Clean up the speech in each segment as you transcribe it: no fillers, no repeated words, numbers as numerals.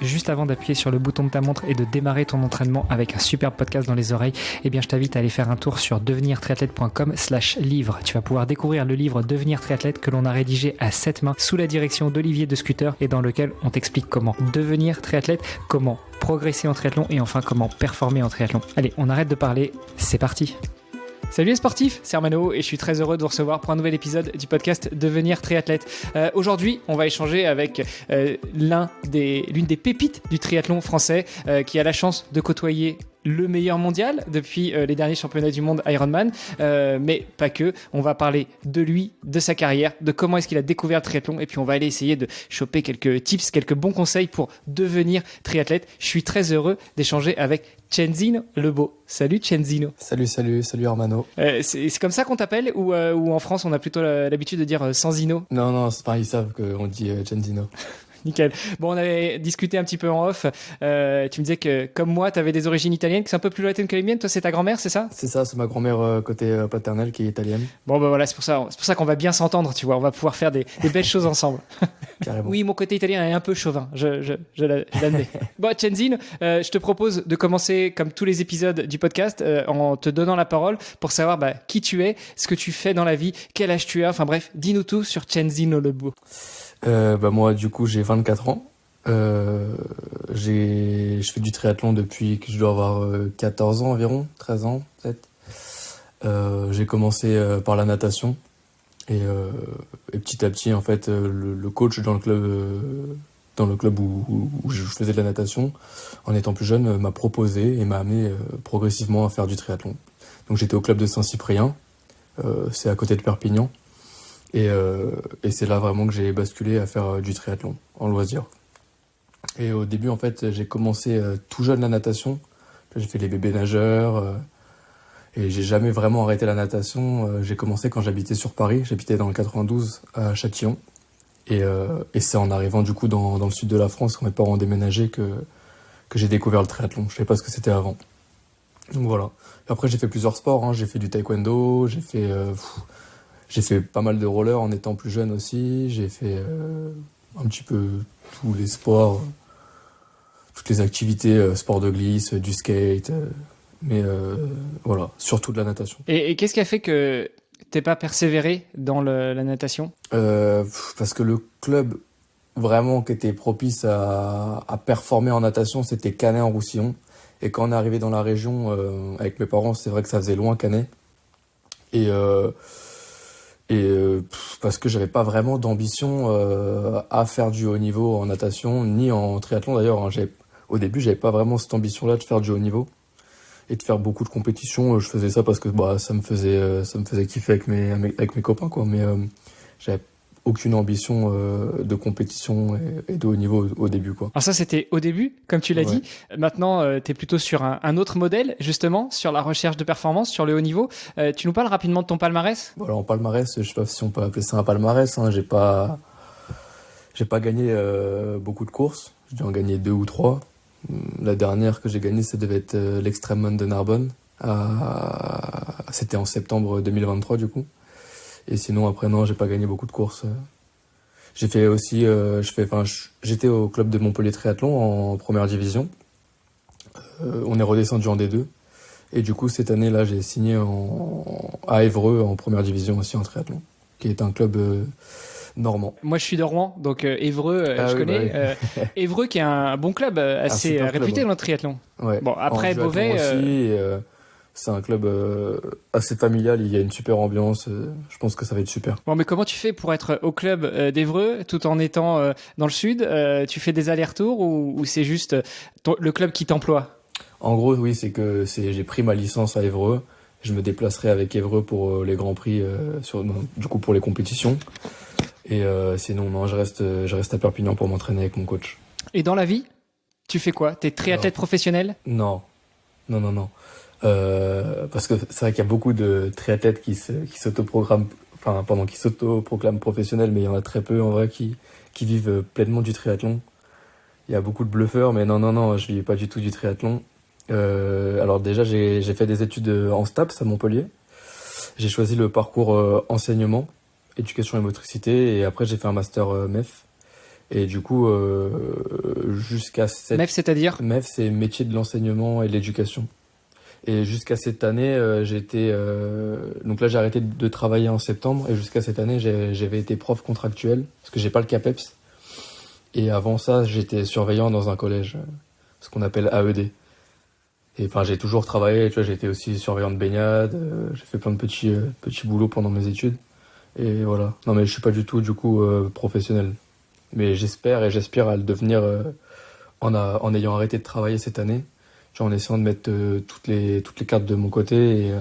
juste avant d'appuyer sur le bouton de ta montre et de démarrer ton entraînement avec un superbe podcast dans les oreilles, eh bien je t'invite à aller faire un tour sur devenirtriathlète.com/livre. Tu vas pouvoir découvrir le livre Devenir triathlète que l'on a rédigé à 7 mains sous la direction d'Olivier de Scooter et dans lequel on t'explique comment devenir triathlète, comment progresser en triathlon et enfin comment performer en triathlon. Allez, on arrête de parler, c'est parti. Salut les sportifs, c'est Armano et je suis très heureux de vous recevoir pour un nouvel épisode du podcast Devenir triathlète. Aujourd'hui, on va échanger avec l'une des pépites du triathlon français qui a la chance de côtoyer le meilleur mondial depuis les derniers championnats du monde Ironman, mais pas que. On va parler de lui, de sa carrière, de comment est-ce qu'il a découvert le triathlon et puis on va aller essayer de choper quelques tips, quelques bons conseils pour devenir triathlète. Je suis très heureux d'échanger avec Cenzino Lebo. Salut Cenzino. Salut Armano. C'est comme ça qu'on t'appelle ou en France on a plutôt l'habitude de dire Sanzino? Non, c'est pas, ils savent qu'on dit Cenzino. Nickel. Bon, on avait discuté un petit peu en off. Tu me disais que, comme moi, tu avais des origines italiennes, qui sont un peu plus lointaines que les miennes. Toi, c'est ta grand-mère, c'est ça? C'est ça, c'est ma grand-mère côté paternel qui est italienne. Bon, ben voilà, c'est pour ça qu'on va bien s'entendre, tu vois. On va pouvoir faire des belles choses ensemble. Carrément. Oui, mon côté italien est un peu chauvin, je l'admets. Bon, Cenzino, je te propose de commencer, comme tous les épisodes du podcast, en te donnant la parole pour savoir qui tu es, ce que tu fais dans la vie, quel âge tu as. Enfin bref, dis-nous tout sur Cenzino Lebo. Moi, du coup, j'ai 24 ans. Je fais du triathlon depuis que je dois avoir 14 ans environ, 13 ans peut-être. J'ai commencé par la natation et petit à petit, en fait, le coach dans le club où je faisais de la natation, en étant plus jeune, m'a proposé et m'a amené progressivement à faire du triathlon. Donc j'étais au club de Saint-Cyprien, c'est à côté de Perpignan. Et c'est là vraiment que j'ai basculé à faire du triathlon en loisir. Et au début, en fait, j'ai commencé tout jeune la natation. J'ai fait les bébés nageurs et j'ai jamais vraiment arrêté la natation. J'ai commencé quand j'habitais sur Paris. J'habitais dans le 92 à Châtillon. Et c'est en arrivant du coup dans le sud de la France, quand mes parents ont déménagé, que j'ai découvert le triathlon. Je savais pas ce que c'était avant. Donc voilà. Et après, j'ai fait plusieurs sports. Hein. J'ai fait du taekwondo, j'ai fait pas mal de roller en étant plus jeune aussi. J'ai fait un petit peu tous les sports, toutes les activités, sport de glisse, du skate, mais voilà, surtout de la natation. Et qu'est-ce qui a fait que t'es pas persévéré dans la natation? Parce que le club vraiment qui était propice à performer en natation, c'était Canet-en-Roussillon. Et quand on est arrivé dans la région, avec mes parents, c'est vrai que ça faisait loin Canet. Et parce que j'avais pas vraiment d'ambition à faire du haut niveau en natation ni en triathlon d'ailleurs. Au début, j'avais pas vraiment cette ambition-là de faire du haut niveau et de faire beaucoup de compétitions. Je faisais ça parce que ça me faisait kiffer avec mes copains quoi. Mais j'avais aucune ambition de compétition et de haut niveau au début quoi. Alors ça c'était au début, comme tu l'as dit. Maintenant tu es plutôt sur un autre modèle justement, sur la recherche de performance, sur le haut niveau. Tu nous parles rapidement de ton palmarès? Voilà, en palmarès, je sais pas si on peut appeler ça un palmarès, hein. J'ai pas gagné beaucoup de courses, j'ai dû en gagner 2 ou 3. La dernière que j'ai gagnée, ça devait être l'Extreme de Narbonne. C'était en septembre 2023 du coup. Et sinon après non, j'ai pas gagné beaucoup de courses. J'ai fait aussi, j'étais au club de Montpellier Triathlon en première division. On est redescendu en D2. Et du coup cette année-là, j'ai signé à Évreux en première division aussi en triathlon, qui est un club normand. Moi je suis de Rouen, donc Évreux, je connais. Bah oui. Évreux qui est un bon club, assez réputé club, dans le triathlon. Ouais. Bon après Beauvais. Aussi, c'est un club assez familial, il y a une super ambiance, je pense que ça va être super. Bon, mais comment tu fais pour être au club d'Évreux tout en étant dans le sud? Tu fais des allers-retours ou c'est juste le club qui t'emploie? En gros, oui, j'ai pris ma licence à Évreux, je me déplacerai avec Évreux pour les grands prix, du coup pour les compétitions. Et sinon, non, je reste à Perpignan pour m'entraîner avec mon coach. Et dans la vie, tu fais quoi? T'es triathlète professionnel? Non. Parce que c'est vrai qu'il y a beaucoup de triathlètes qui s'autoproclament professionnels, mais il y en a très peu en vrai qui vivent pleinement du triathlon. Il y a beaucoup de bluffeurs, mais non, je vis pas du tout du triathlon. Alors déjà, j'ai fait des études en STAPS à Montpellier. J'ai choisi le parcours enseignement, éducation et motricité, et après j'ai fait un master MEF. Et du coup, jusqu'à cette... MEF, c'est-à-dire? MEF, c'est métier de l'enseignement et de l'éducation. Et jusqu'à cette année, donc là, j'ai arrêté de travailler en septembre. Et jusqu'à cette année, j'avais été prof contractuel, parce que j'ai pas le CAPEPS. Et avant ça, j'étais surveillant dans un collège, ce qu'on appelle AED. Et enfin, j'ai toujours travaillé, tu vois, j'ai été aussi surveillant de baignade, j'ai fait plein de petits boulots pendant mes études. Et voilà. Non, mais je suis pas du tout, du coup, professionnel. Mais j'espère et j'aspire à le devenir en ayant arrêté de travailler cette année. Genre en essayant de mettre toutes les cartes de mon côté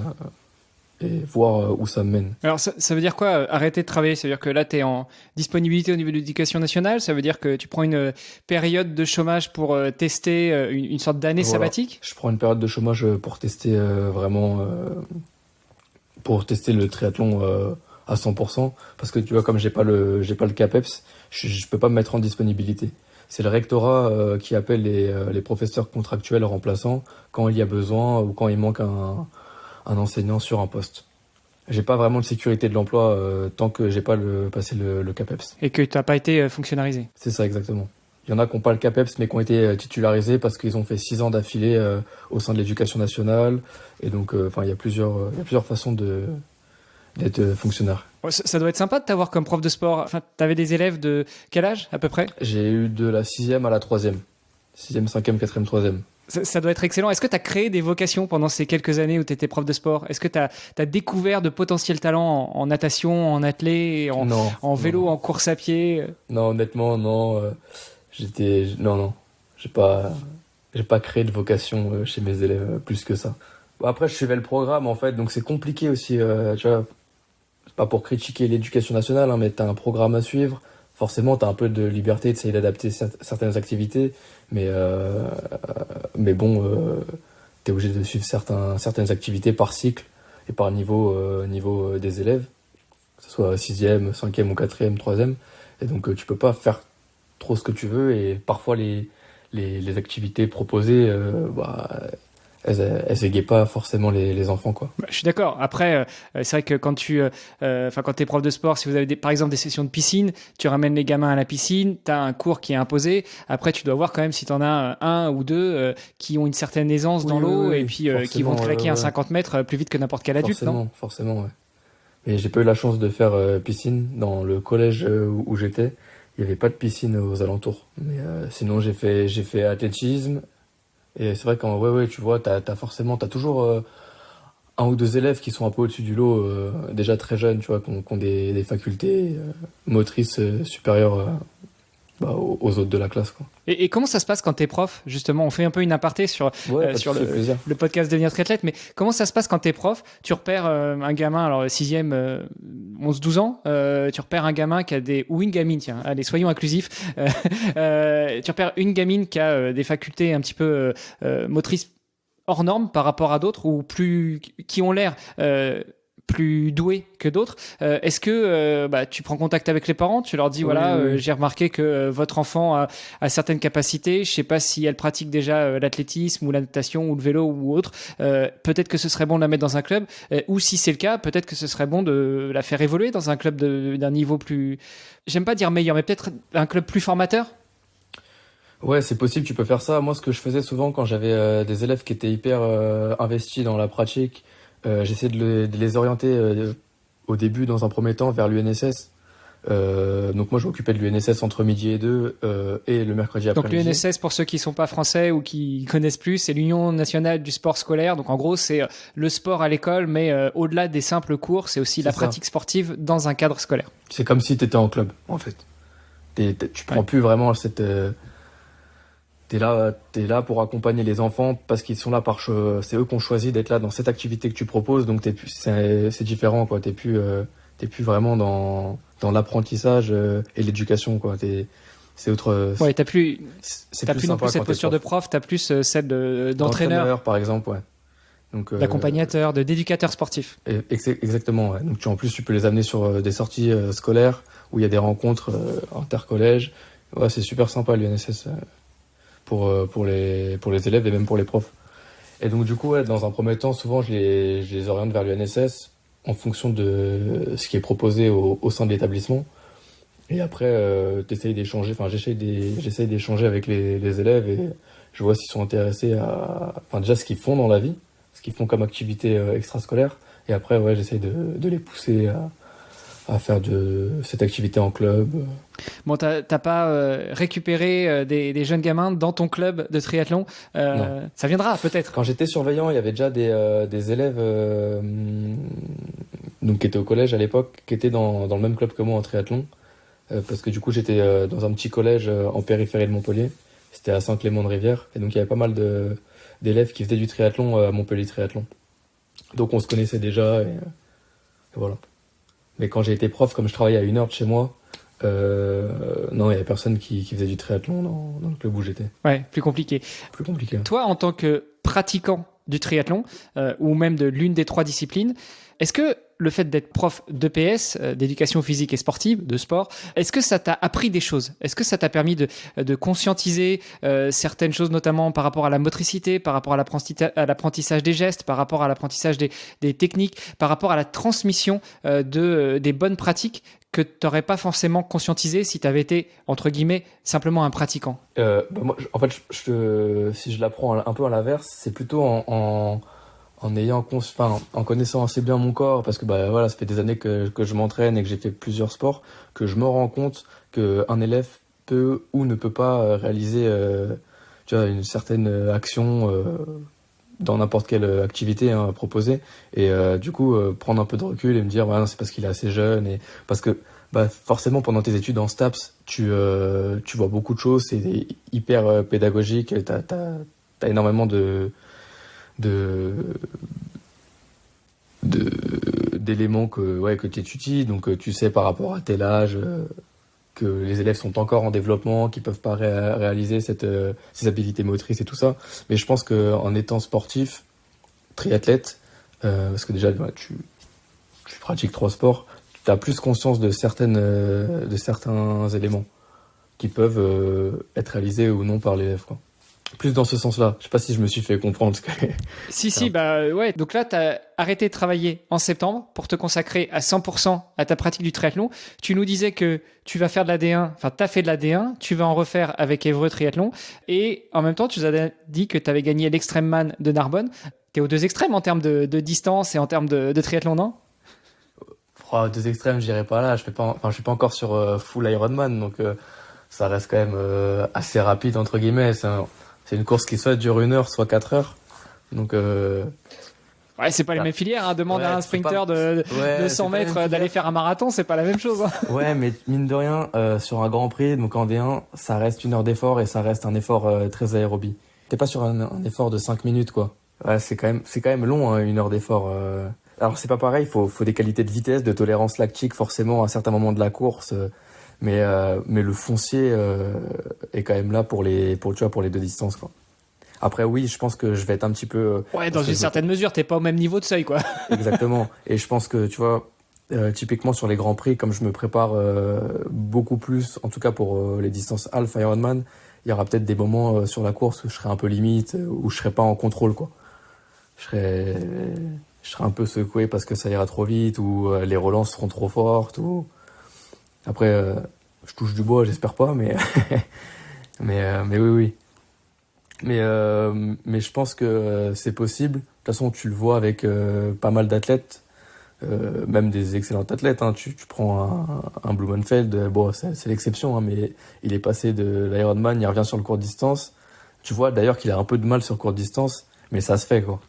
et voir où ça me mène. Alors, ça veut dire quoi, arrêter de travailler? Ça veut dire que là, tu es en disponibilité au niveau de l'éducation nationale? Ça veut dire que tu prends une période de chômage pour tester une sorte d'année sabbatique? Je prends une période de chômage pour tester pour tester le triathlon à 100%. Parce que tu vois, comme j'ai pas le CAPEPS, je peux pas me mettre en disponibilité. C'est le rectorat qui appelle les professeurs contractuels remplaçants quand il y a besoin ou quand il manque un enseignant sur un poste. J'ai pas vraiment de sécurité de l'emploi tant que j'ai pas passé le CAPEPS. Et que tu n'as pas été fonctionnalisé. C'est ça, exactement. Il y en a qui n'ont pas le CAPEPS mais qui ont été titularisés parce qu'ils ont fait 6 ans d'affilée au sein de l'éducation nationale. Et donc, il y a plusieurs façons d'être fonctionnaire. Ça doit être sympa de t'avoir comme prof de sport. Enfin, t'avais des élèves de quel âge à peu près? J'ai eu de la 6e à la 3e. 6e, 5e, 4e, 3e. Ça doit être excellent. Est-ce que tu as créé des vocations pendant ces quelques années où tu étais prof de sport? Est-ce que tu as découvert de potentiels talents en natation, en athlé, en vélo, en course à pied? Non, honnêtement, non. Non. J'ai pas créé de vocation chez mes élèves plus que ça. Bon, après, je suivais le programme en fait, donc c'est compliqué aussi. Tu vois, c'est pas pour critiquer l'éducation nationale, hein, mais t'as un programme à suivre. Forcément, t'as un peu de liberté d'essayer d'adapter certaines activités, mais bon, t'es obligé de suivre certaines activités par cycle et par niveau des élèves, que ce soit 6e, 5e ou 4e, 3e. Et donc, tu peux pas faire trop ce que tu veux, et parfois les activités proposées, elles égayent pas forcément les enfants, quoi. Je suis d'accord. Après, c'est vrai que quand quand t'es prof de sport, si vous avez par exemple des sessions de piscine, tu ramènes les gamins à la piscine, t'as un cours qui est imposé. Après, tu dois voir quand même si t'en as un ou deux qui ont une certaine aisance dans l'eau et puis qui vont claquer un 50 mètres plus vite que n'importe quel adulte, non? Forcément, ouais. Mais j'ai pas eu la chance de faire piscine dans le collège où j'étais. Il y avait pas de piscine aux alentours. Mais sinon, j'ai fait athlétisme. Et c'est vrai quand tu vois, t'as toujours un ou deux élèves qui sont un peu au-dessus du lot, déjà très jeunes, tu vois, qui ont des facultés motrices supérieures aux autres de la classe, quoi. Et comment ça se passe quand t'es prof? Justement, on fait un peu une aparté sur le podcast Devenir triathlète, mais comment ça se passe quand t'es prof? Tu repères un gamin, alors 6e, 11-12 ans, tu repères un gamin qui a ou une gamine, tiens, allez, soyons inclusifs, tu repères une gamine qui a des facultés un petit peu motrices hors normes par rapport à d'autres, ou qui ont l'air plus doués que d'autres. Est-ce que tu prends contact avec les parents, tu leur dis oui. J'ai remarqué que votre enfant a certaines capacités, je sais pas si elle pratique déjà l'athlétisme ou la natation ou le vélo ou autre, peut-être que ce serait bon de la mettre dans un club, ou si c'est le cas, peut-être que ce serait bon de la faire évoluer dans un club d'un niveau plus, j'aime pas dire meilleur, mais peut-être un club plus formateur. Ouais, c'est possible, tu peux faire ça. Moi, ce que je faisais souvent quand j'avais des élèves qui étaient hyper investis dans la pratique, j'essayais de les orienter au début, dans un premier temps, vers l'UNSS. Donc moi, je m'occupais de l'UNSS entre midi et 2 et le mercredi après-midi. Donc l'UNSS, pour ceux qui sont pas français ou qui connaissent plus, c'est l'Union nationale du sport scolaire. Donc en gros, c'est le sport à l'école, mais au-delà des simples cours, c'est aussi la pratique sportive dans un cadre scolaire. C'est comme si tu étais en club, en fait. Tu prends plus vraiment cette... T'es là pour accompagner les enfants parce qu'ils sont là c'est eux qui ont choisi d'être là dans cette activité que tu proposes, donc c'est différent, quoi. T'es plus vraiment dans l'apprentissage et l'éducation, quoi. C'est autre. Ouais, t'as plus non plus cette posture de prof, t'as plus celle d'entraîneur, par exemple, ouais. Donc d'accompagnateur, d'éducateur sportif. Exactement, ouais. Donc tu peux les amener sur des sorties scolaires où il y a des rencontres intercollèges. Ouais, c'est super sympa l'UNSS. Pour les élèves et même pour les profs. Et donc du coup, dans un premier temps, souvent je les oriente vers l'UNSS en fonction de ce qui est proposé au sein de l'établissement. Et après, j'essaye d'échanger avec les élèves et je vois s'ils sont intéressés enfin déjà ce qu'ils font dans la vie, ce qu'ils font comme activité extrascolaire. Et après, ouais, j'essaye de les pousser à faire de cette activité en club. Bon, t'as pas récupéré des jeunes gamins dans ton club de triathlon. Ça viendra peut-être. Quand j'étais surveillant, il y avait déjà des élèves donc, qui étaient au collège à l'époque, qui étaient dans le même club que moi en triathlon. Parce que du coup, j'étais dans un petit collège en périphérie de Montpellier. C'était à Saint-Clément-de-Rivière. Et donc, il y avait pas mal d'élèves qui faisaient du triathlon à Montpellier Triathlon. Donc, on se connaissait déjà et voilà. Mais quand j'ai été prof, comme je travaillais à 1 heure de chez moi, non, il n'y avait personne qui faisait du triathlon dans le club où j'étais. Ouais, plus compliqué. Plus compliqué. Toi, en tant que pratiquant du triathlon, ou même de l'une des 3 disciplines, est-ce que le fait d'être prof d'EPS, d'éducation physique et sportive, de sport, est-ce que ça t'a appris des choses? Est-ce que ça t'a permis de conscientiser certaines choses, notamment par rapport à la motricité, par rapport à l'apprentissage des gestes, par rapport à l'apprentissage des techniques, par rapport à la transmission des bonnes pratiques que tu n'aurais pas forcément conscientisé si tu avais été, entre guillemets, simplement un pratiquant? Moi, en fait, si je l'apprends un peu à l'inverse, c'est plutôt en connaissant assez bien mon corps, parce que voilà, ça fait des années que je m'entraîne et que j'ai fait plusieurs sports, que je me rends compte qu'un élève peut ou ne peut pas réaliser tu vois, une certaine action dans n'importe quelle activité proposée. Et du coup, prendre un peu de recul et me dire, ouais, non, c'est parce qu'il est assez jeune. Et parce que forcément, pendant tes études en STAPS, tu vois beaucoup de choses, c'est hyper pédagogique, t'as énormément d'éléments que tu étudies, donc tu sais par rapport à tel âge que les élèves sont encore en développement, qu'ils peuvent pas réaliser ces habiletés motrices et tout ça. Mais je pense qu'en étant sportif, triathlète, parce que déjà tu pratiques 3 sports, tu as plus conscience de certains éléments qui peuvent être réalisés ou non par l'élève, quoi. Plus dans ce sens-là. Je sais pas si je me suis fait comprendre. Si, ouais. Donc là, tu as arrêté de travailler en septembre pour te consacrer à 100% à ta pratique du triathlon. Tu nous disais que tu vas faire de l'AD1, enfin, tu as fait de l'AD1, tu vas en refaire avec Évreux Triathlon. Et en même temps, tu nous as dit que tu avais gagné l'Extreme Man de Narbonne. Tu es aux 2 extrêmes en termes de distance et en termes de triathlon, non? Aux 2 extrêmes, j'irai pas là. Je suis pas encore sur full Ironman, donc ça reste quand même assez rapide, entre guillemets. C'est une course qui soit dure 1 heure, soit 4 heures. Donc, ouais, c'est pas les mêmes filières. Hein. Demande à un sprinter de 100 mètres d'aller faire un marathon, c'est pas la même chose. Hein. Ouais, mais mine de rien, sur un Grand Prix, donc en D1, ça reste 1 heure d'effort et ça reste un effort très aérobie. T'es pas sur un effort de 5 minutes, quoi. Ouais, c'est quand même long, 1 heure d'effort. Alors c'est pas pareil, faut des qualités de vitesse, de tolérance lactique forcément à certains moments de la course. Mais le foncier est quand même là pour les 2 distances, quoi. Après oui, je pense que je vais être un petit peu ouais, dans une certaine mesure, t'es pas au même niveau de seuil, quoi. Exactement. Et je pense que tu vois, typiquement sur les grands prix, comme je me prépare beaucoup plus, en tout cas pour les distances Alpha Ironman, il y aura peut-être des moments sur la course où je serai un peu limite, où je serai pas en contrôle, quoi. Je serai un peu secoué parce que ça ira trop vite, ou les relances seront trop fortes, ou après, je touche du bois, j'espère pas, mais mais oui. Mais je pense que c'est possible. De toute façon, tu le vois avec pas mal d'athlètes, même des excellents athlètes. Hein. Tu prends un Blumenfeld, bon, c'est l'exception, hein, mais il est passé de l'Ironman, il revient sur le court distance. Tu vois d'ailleurs qu'il a un peu de mal sur court distance, mais ça se fait, quoi.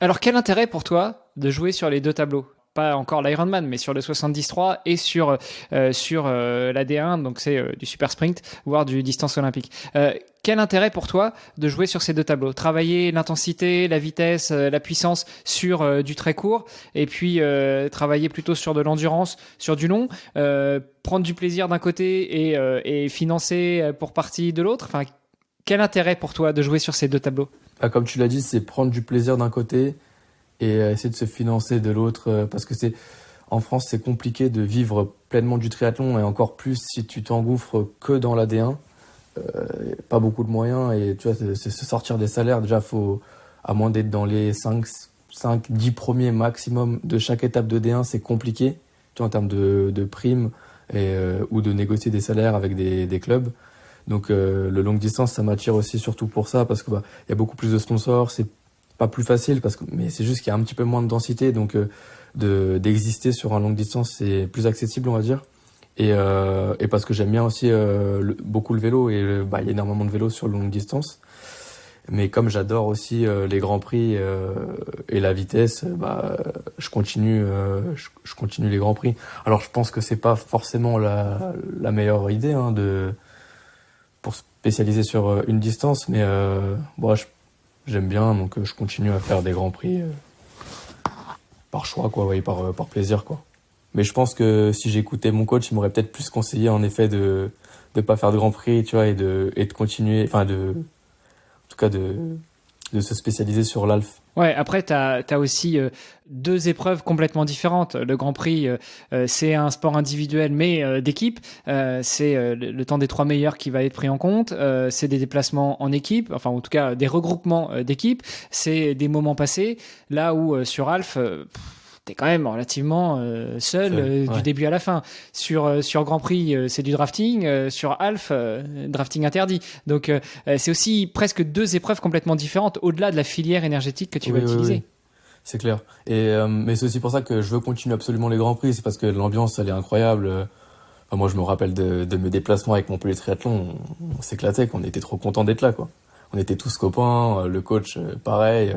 Alors, quel intérêt pour toi de jouer sur les 2 tableaux? Pas encore l'Ironman, mais sur le 73 et sur la D1, donc c'est du super sprint, voire du distance olympique. Quel intérêt pour toi de jouer sur ces 2 tableaux? Travailler l'intensité, la vitesse, la puissance sur du très court, et puis travailler plutôt sur de l'endurance, sur du long, prendre du plaisir d'un côté et financer pour partie de l'autre. Enfin, quel intérêt pour toi de jouer sur ces 2 tableaux? Comme tu l'as dit, c'est prendre du plaisir d'un côté et essayer de se financer de l'autre, parce que en France, c'est compliqué de vivre pleinement du triathlon, et encore plus si tu t'engouffres que dans la D1. Pas beaucoup de moyens, et tu vois, c'est se sortir des salaires. Déjà, à moins d'être dans les 5-10 premiers maximum de chaque étape de D1, c'est compliqué, tu vois, en termes de primes, ou de négocier des salaires avec des clubs. Donc le longue distance, ça m'attire aussi surtout pour ça, parce que y a beaucoup plus de sponsors, c'est pas plus facile, mais c'est juste qu'il y a un petit peu moins de densité, donc d'exister sur un longue distance, c'est plus accessible, on va dire. Et parce que j'aime bien aussi beaucoup le vélo, et il y a énormément de vélos sur le longue distance. Mais comme j'adore aussi les grands prix et la vitesse, je continue les grands prix. Alors je pense que c'est pas forcément la meilleure idée pour spécialiser sur une distance, mais j'aime bien, donc je continue à faire des grands prix par choix, quoi, ouais, par plaisir, quoi. Mais je pense que si j'écoutais mon coach, il m'aurait peut-être plus conseillé en effet de pas faire de grands prix, tu vois, et de continuer, en tout cas de se spécialiser sur l'Alf. Ouais, après, tu as aussi deux épreuves complètement différentes. Le Grand Prix, c'est un sport individuel, mais d'équipe. C'est le temps des 3 meilleurs qui va être pris en compte. C'est des déplacements en équipe, enfin, en tout cas, des regroupements d'équipes. C'est des moments passés. Là où sur Alf, t'es quand même relativement seul ouais. du début à la fin. Sur Grand Prix, c'est du drafting. Sur Alf, drafting interdit. Donc, c'est aussi presque deux épreuves complètement différentes, au-delà de la filière énergétique que tu vas utiliser. Oui. C'est clair. Mais c'est aussi pour ça que je veux continuer absolument les Grands Prix. C'est parce que l'ambiance, elle est incroyable. Moi, je me rappelle de mes déplacements avec Montpellier Triathlon. On s'éclatait, qu'on était trop contents d'être là, quoi. On était tous copains. Le coach, pareil.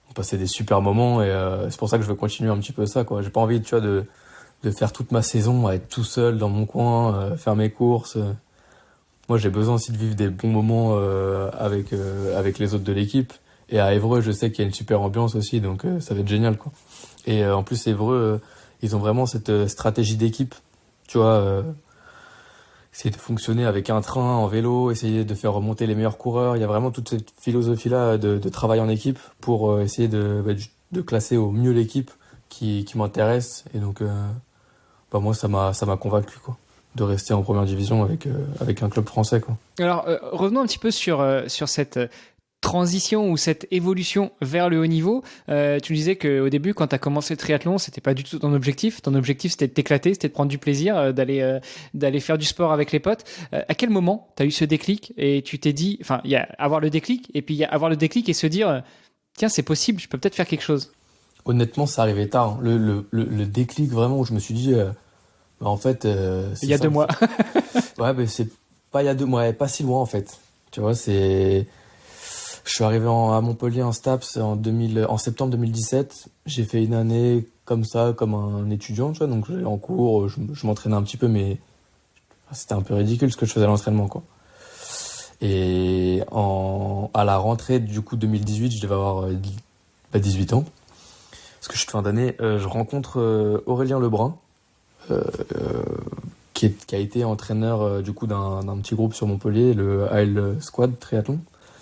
On passait des super moments, et c'est pour ça que je veux continuer un petit peu ça, quoi. J'ai pas envie, tu vois, de faire toute ma saison à être tout seul dans mon coin, faire mes courses. Moi, j'ai besoin aussi de vivre des bons moments avec les autres de l'équipe. Et à Évreux, je sais qu'il y a une super ambiance aussi, donc ça va être génial, quoi. Et en plus, Évreux, ils ont vraiment cette stratégie d'équipe, tu vois. Essayer de fonctionner avec un train en vélo, essayer de faire remonter les meilleurs coureurs. Il y a vraiment toute cette philosophie-là de travail en équipe pour essayer de classer au mieux l'équipe qui m'intéresse. Et donc, moi, ça m'a convaincu, quoi, de rester en première division avec un club français, quoi. Alors, revenons un petit peu sur cette transition ou cette évolution vers le haut niveau. Tu me disais qu'au début, quand tu as commencé le triathlon, c'était pas du tout ton objectif. Ton objectif, c'était de t'éclater, c'était de prendre du plaisir, d'aller faire du sport avec les potes. À quel moment tu as eu ce déclic et tu t'es dit, enfin, il y a avoir le déclic et puis il y a avoir le déclic et se dire, tiens, c'est possible, je peux peut-être faire quelque chose. Honnêtement, ça arrivait tard, hein. Le déclic vraiment où je me suis dit, en fait, Il y a 2 mois. Ouais, mais c'est pas il y a 2 mois, pas si loin en fait. Tu vois, je suis arrivé à Montpellier en STAPS en septembre 2017. J'ai fait une année comme ça, comme un étudiant, tu vois. Donc j'allais en cours, je m'entraînais un petit peu, mais c'était un peu ridicule ce que je faisais à l'entraînement, quoi. Et à la rentrée du coup 2018, je devais avoir 18 ans. Parce que je suis de fin d'année, je rencontre Aurélien Lebrun, qui a été entraîneur du coup d'un petit groupe sur Montpellier, le AL Squad Triathlon.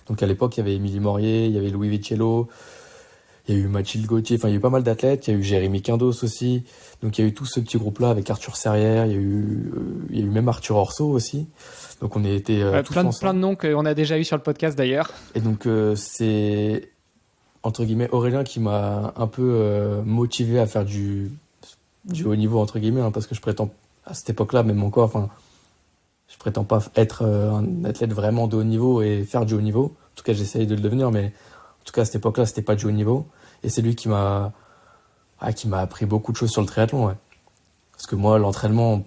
Donc à l'époque, il y avait Émilie Morier, il y avait Louis Vitiello, il y a eu Mathilde Gauthier, enfin il y a eu pas mal d'athlètes, il y a eu Jérémy Quindos aussi. Donc il y a eu tout ce petit groupe-là avec Arthur Serrière, il y a eu même Arthur Orso aussi. Donc on était tous ensemble. Plein de noms qu'on a déjà eu sur le podcast d'ailleurs. Et donc c'est entre guillemets Aurélien qui m'a un peu motivé à faire du haut niveau entre guillemets, hein, parce que je prétends à cette époque-là, même encore, enfin je prétends pas être un athlète vraiment de haut niveau et faire du haut niveau. En tout cas, j'essaye de le devenir, mais en tout cas, à cette époque-là, c'était pas du haut niveau. Et c'est lui qui m'a appris beaucoup de choses sur le triathlon, ouais. Parce que moi, l'entraînement,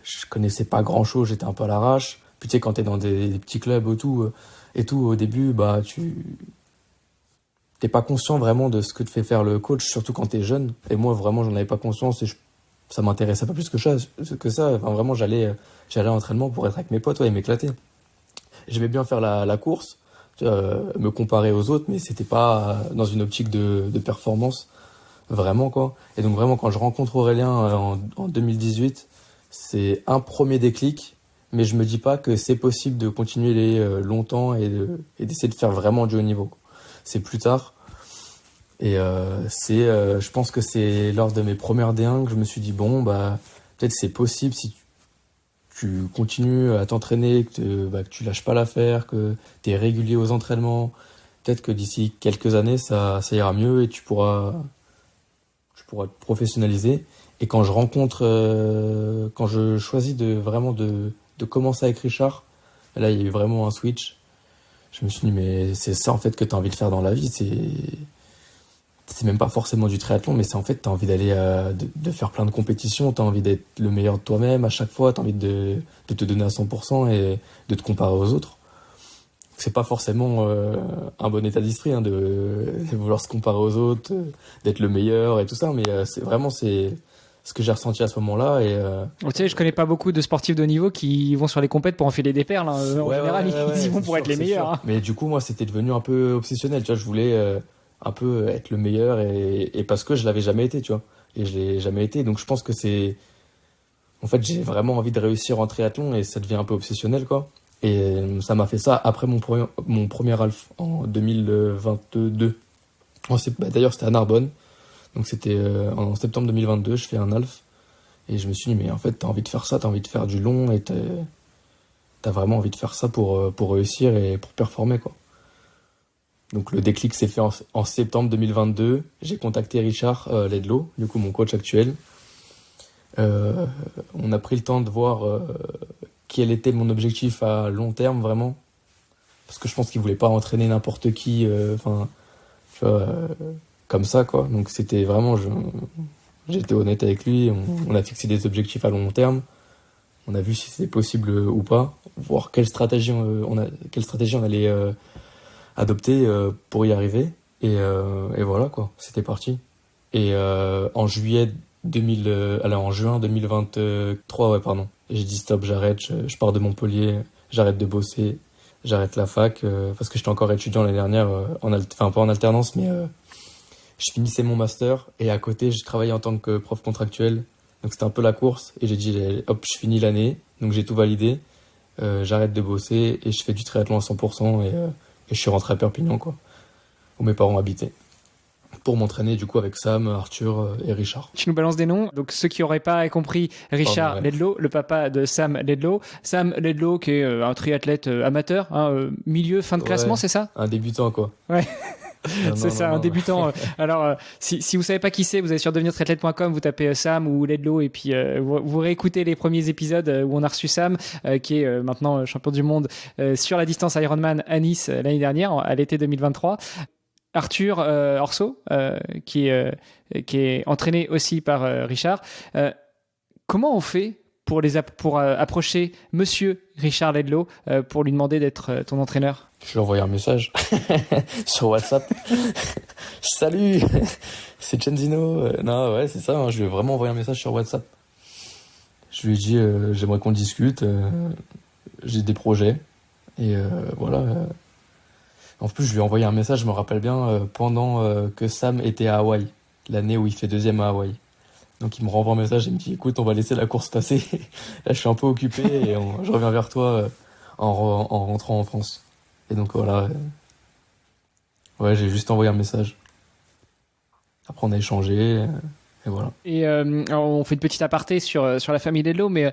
je connaissais pas grand-chose, j'étais un peu à l'arrache. Puis tu sais, quand t'es dans des petits clubs et tout, au début, t'es pas conscient vraiment de ce que te fait faire le coach, surtout quand t'es jeune. Et moi, vraiment, j'en avais pas conscience et ça m'intéressait pas plus que ça. Enfin, vraiment, j'allais à l'entraînement pour être avec mes potes, ouais, et m'éclater. J'aimais bien faire la course, me comparer aux autres, mais c'était pas dans une optique de performance, vraiment, quoi. Et donc vraiment, quand je rencontre Aurélien en 2018, c'est un premier déclic, mais je me dis pas que c'est possible de continuer longtemps et d'essayer de faire vraiment du haut niveau, quoi. C'est plus tard. Et je pense que c'est lors de mes premières D1 que je me suis dit, bon, peut-être c'est possible si tu continues à t'entraîner, que tu lâches pas l'affaire, que tu es régulier aux entraînements. Peut-être que d'ici quelques années, ça ira mieux et tu pourras te professionnaliser. Et quand quand je choisis de commencer avec Richard, là, il y a eu vraiment un switch. Je me suis dit, mais c'est ça, en fait, que tu as envie de faire dans la vie. C'est même pas forcément du triathlon, mais c'est en fait, tu as envie d'aller, de faire plein de compétitions, tu as envie d'être le meilleur de toi-même à chaque fois, tu as envie de te donner à 100% et de te comparer aux autres. C'est pas forcément un bon état d'esprit, hein, de vouloir se comparer aux autres, d'être le meilleur et tout ça, mais c'est ce que j'ai ressenti à ce moment-là. Et Tu sais, je connais pas beaucoup de sportifs de haut niveau qui vont sur les compètes pour enfiler des perles, hein. En général, ils y vont pour être les meilleurs, hein. Mais du coup, moi, c'était devenu un peu obsessionnel, tu vois. Je voulais un peu être le meilleur et parce que je l'avais jamais été, tu vois. Et je l'ai jamais été, donc je pense que en fait, j'ai vraiment envie de réussir en triathlon et ça devient un peu obsessionnel, quoi. Et ça m'a fait ça après mon premier half en 2022. D'ailleurs, c'était à Narbonne. Donc c'était en septembre 2022, je fais un half. Et je me suis dit, mais en fait, t'as envie de faire ça, t'as envie de faire du long et t'as vraiment envie de faire ça pour réussir et pour performer, quoi. Donc le déclic s'est fait en septembre 2022. J'ai contacté Richard Ledlow, du coup mon coach actuel. On a pris le temps de voir quel était mon objectif à long terme, vraiment. Parce que je pense qu'il voulait pas entraîner n'importe qui, tu vois, comme ça, quoi. Donc c'était vraiment, j'étais honnête avec lui, on a fixé des objectifs à long terme, on a vu si c'était possible ou pas, voir quelle stratégie on allait adopter pour y arriver, et voilà, quoi, c'était parti. Et en juin 2023, ouais, pardon, j'ai dit stop, j'arrête, je pars de Montpellier, j'arrête de bosser, j'arrête la fac, parce que j'étais encore étudiant l'année dernière, pas en alternance, mais je finissais mon master et à côté, je travaillais en tant que prof contractuel. Donc c'était un peu la course et j'ai dit, hop, je finis l'année. Donc j'ai tout validé. J'arrête de bosser et je fais du triathlon à 100% et je suis rentré à Perpignan, quoi, où mes parents habitaient. Pour m'entraîner du coup avec Sam, Arthur et Richard. Tu nous balances des noms. Donc ceux qui n'auraient pas compris, Richard Ledlow, le papa de Sam Ledlow. Sam Ledlow qui est un triathlète amateur, hein, milieu, fin de classement, c'est ça ? Un débutant, quoi. Ouais. Un débutant. Alors, si vous savez pas qui c'est, vous allez sur devenirtriathlète.com, vous tapez Sam ou Ledlow et puis vous réécoutez les premiers épisodes où on a reçu Sam, qui est maintenant champion du monde sur la distance Ironman à Nice l'année dernière, à l'été 2023. Arthur Orso, qui est entraîné aussi par Richard. Comment on fait pour approcher Monsieur Richard Ledlow pour lui demander d'être ton entraîneur ? Je lui ai envoyé un message sur WhatsApp. Salut, c'est Genzino. Non, ouais, c'est ça. Hein, je lui ai vraiment envoyé un message sur WhatsApp. Je lui ai dit, j'aimerais qu'on discute. J'ai des projets. Et voilà. En plus, je lui ai envoyé un message, je me rappelle bien, pendant que Sam était à Hawaï. L'année où il fait deuxième à Hawaï. Donc il me renvoie un message et me dit, écoute, on va laisser la course passer. Là, je suis un peu occupé et je reviens vers toi en rentrant en France. Et donc voilà, ouais, j'ai juste envoyé un message. Après on a échangé, et voilà. Et alors, on fait une petite aparté sur la famille Ledlow, mais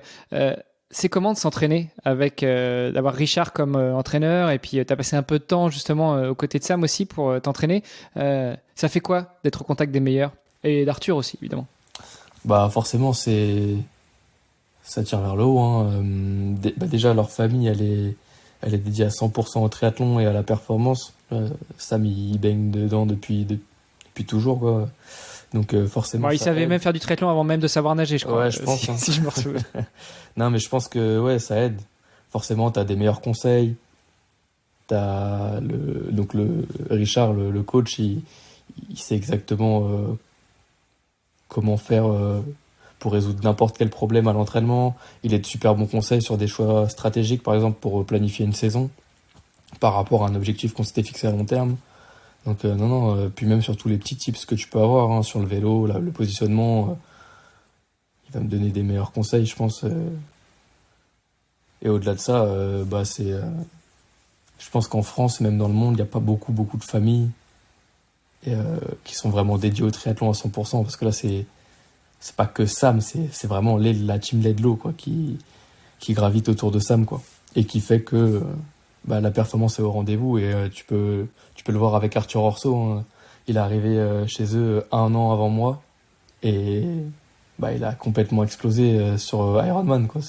c'est comment de s'entraîner avec d'avoir Richard comme entraîneur et puis t'as passé un peu de temps justement aux côtés de Sam aussi pour t'entraîner. Ça fait quoi d'être au contact des meilleurs et d'Arthur aussi évidemment? Bah forcément ça tire vers le haut, hein. Déjà leur famille elle est dédiée à 100% au triathlon et à la performance. Sam il baigne dedans depuis toujours, quoi. Donc forcément. Bon, il savait même faire du triathlon avant même de savoir nager, je crois. Ouais, je pense. Si je me souviens. Non, mais je pense que ouais, ça aide. Forcément, t'as des meilleurs conseils. T'as donc le Richard, le coach, il sait exactement comment faire pour résoudre n'importe quel problème à l'entraînement. Il a de super bons conseils sur des choix stratégiques, par exemple pour planifier une saison par rapport à un objectif qu'on s'était fixé à long terme. Donc puis même sur tous les petits tips que tu peux avoir, hein, sur le vélo, là, le positionnement, il va me donner des meilleurs conseils, je pense. Et au-delà de ça, je pense qu'en France, même dans le monde, il n'y a pas beaucoup de familles qui sont vraiment dédiées au triathlon à 100%, parce que là, c'est pas que Sam, c'est vraiment la team Ledlow, quoi, qui gravite autour de Sam, quoi, et qui fait que la performance est au rendez-vous. Et tu peux le voir avec Arthur Orso, hein. Il est arrivé chez eux 1 an avant moi et il a complètement explosé sur Ironman, quoi.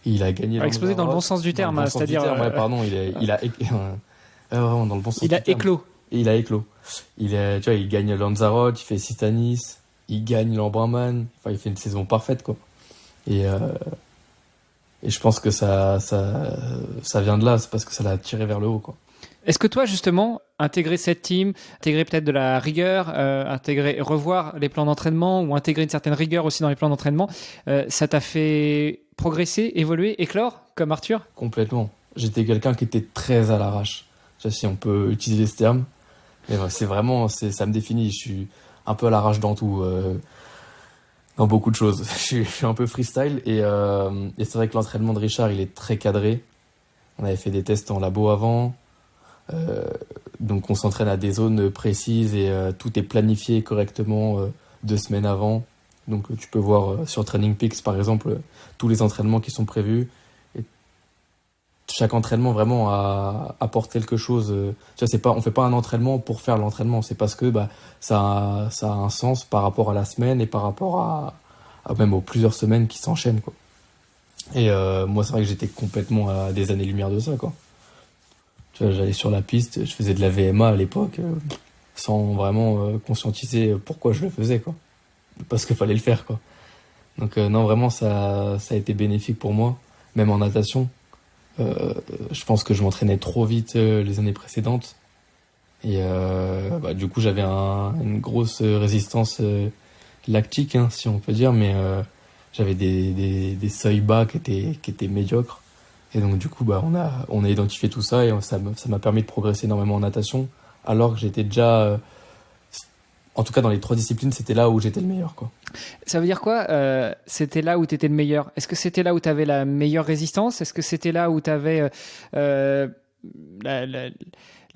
Il a gagné. Explosé dans le bon sens du terme, dans le bon c'est-à-dire. Sens du terme, ouais, pardon, vraiment dans le bon sens. Il a éclos. Et il a éclos. Tu vois, il gagne Lanzarote, il fait Sistanis, il gagne l'Embrunman. Enfin, il fait une saison parfaite, quoi. Et je pense que ça vient de là, c'est parce que ça l'a tiré vers le haut, quoi. Est-ce que toi, justement, intégrer cette team, intégrer peut-être de la rigueur, revoir les plans d'entraînement ou intégrer une certaine rigueur aussi dans les plans d'entraînement, ça t'a fait progresser, évoluer, éclore, comme Arthur ? Complètement. J'étais quelqu'un qui était très à l'arrache. Je sais pas si on peut utiliser ce terme. Mais c'est vraiment, ça me définit. Je suis un peu à l'arrache dans tout, dans beaucoup de choses. Je suis un peu freestyle et c'est vrai que l'entraînement de Richard, il est très cadré. On avait fait des tests en labo avant. Donc on s'entraîne à des zones précises et tout est planifié correctement 2 semaines avant. Donc tu peux voir sur Training Peaks par exemple tous les entraînements qui sont prévus. Et chaque entraînement vraiment apporte quelque chose. Tu vois, on fait pas un entraînement pour faire l'entraînement. C'est parce que ça a un sens par rapport à la semaine et par rapport à même aux plusieurs semaines qui s'enchaînent, quoi. Et moi c'est vrai que j'étais complètement à des années-lumière de ça, quoi. Tu vois, j'allais sur la piste, je faisais de la VMA à l'époque, sans vraiment conscientiser pourquoi je le faisais, quoi. Parce qu'il fallait le faire, quoi. Donc non, vraiment, ça a été bénéfique pour moi, même en natation. Je pense que je m'entraînais trop vite les années précédentes. Et du coup, j'avais une grosse résistance lactique, hein, si on peut dire, mais j'avais des seuils bas qui étaient médiocres. Et donc du coup, on a identifié tout ça et ça m'a permis de progresser énormément en natation, alors que j'étais déjà, en tout cas dans les 3 disciplines, c'était là où j'étais le meilleur, quoi. Ça veut dire quoi, c'était là où tu étais le meilleur ? Est-ce que c'était là où tu avais la meilleure résistance ? Est-ce que c'était là où tu avais la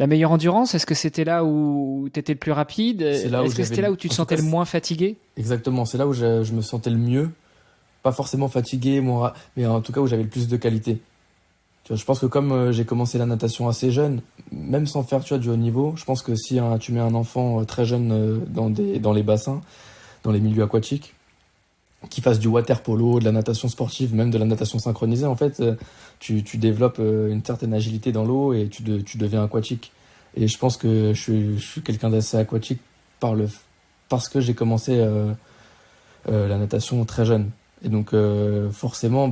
meilleure endurance ? Est-ce que c'était là où tu étais le plus rapide ? Est-ce que c'était là où tu te sentais le moins fatigué ? Exactement, c'est là où je me sentais le mieux. Pas forcément fatigué, mais en tout cas où j'avais le plus de qualité. Tu vois, je pense que comme j'ai commencé la natation assez jeune, même sans faire, tu vois, du haut niveau, je pense que si tu mets un enfant très jeune dans les bassins, dans les milieux aquatiques, qui fasse du water polo, de la natation sportive, même de la natation synchronisée, en fait, tu développes une certaine agilité dans l'eau et tu deviens aquatique. Et je pense que je suis quelqu'un d'assez aquatique parce que j'ai commencé la natation très jeune. Et donc forcément,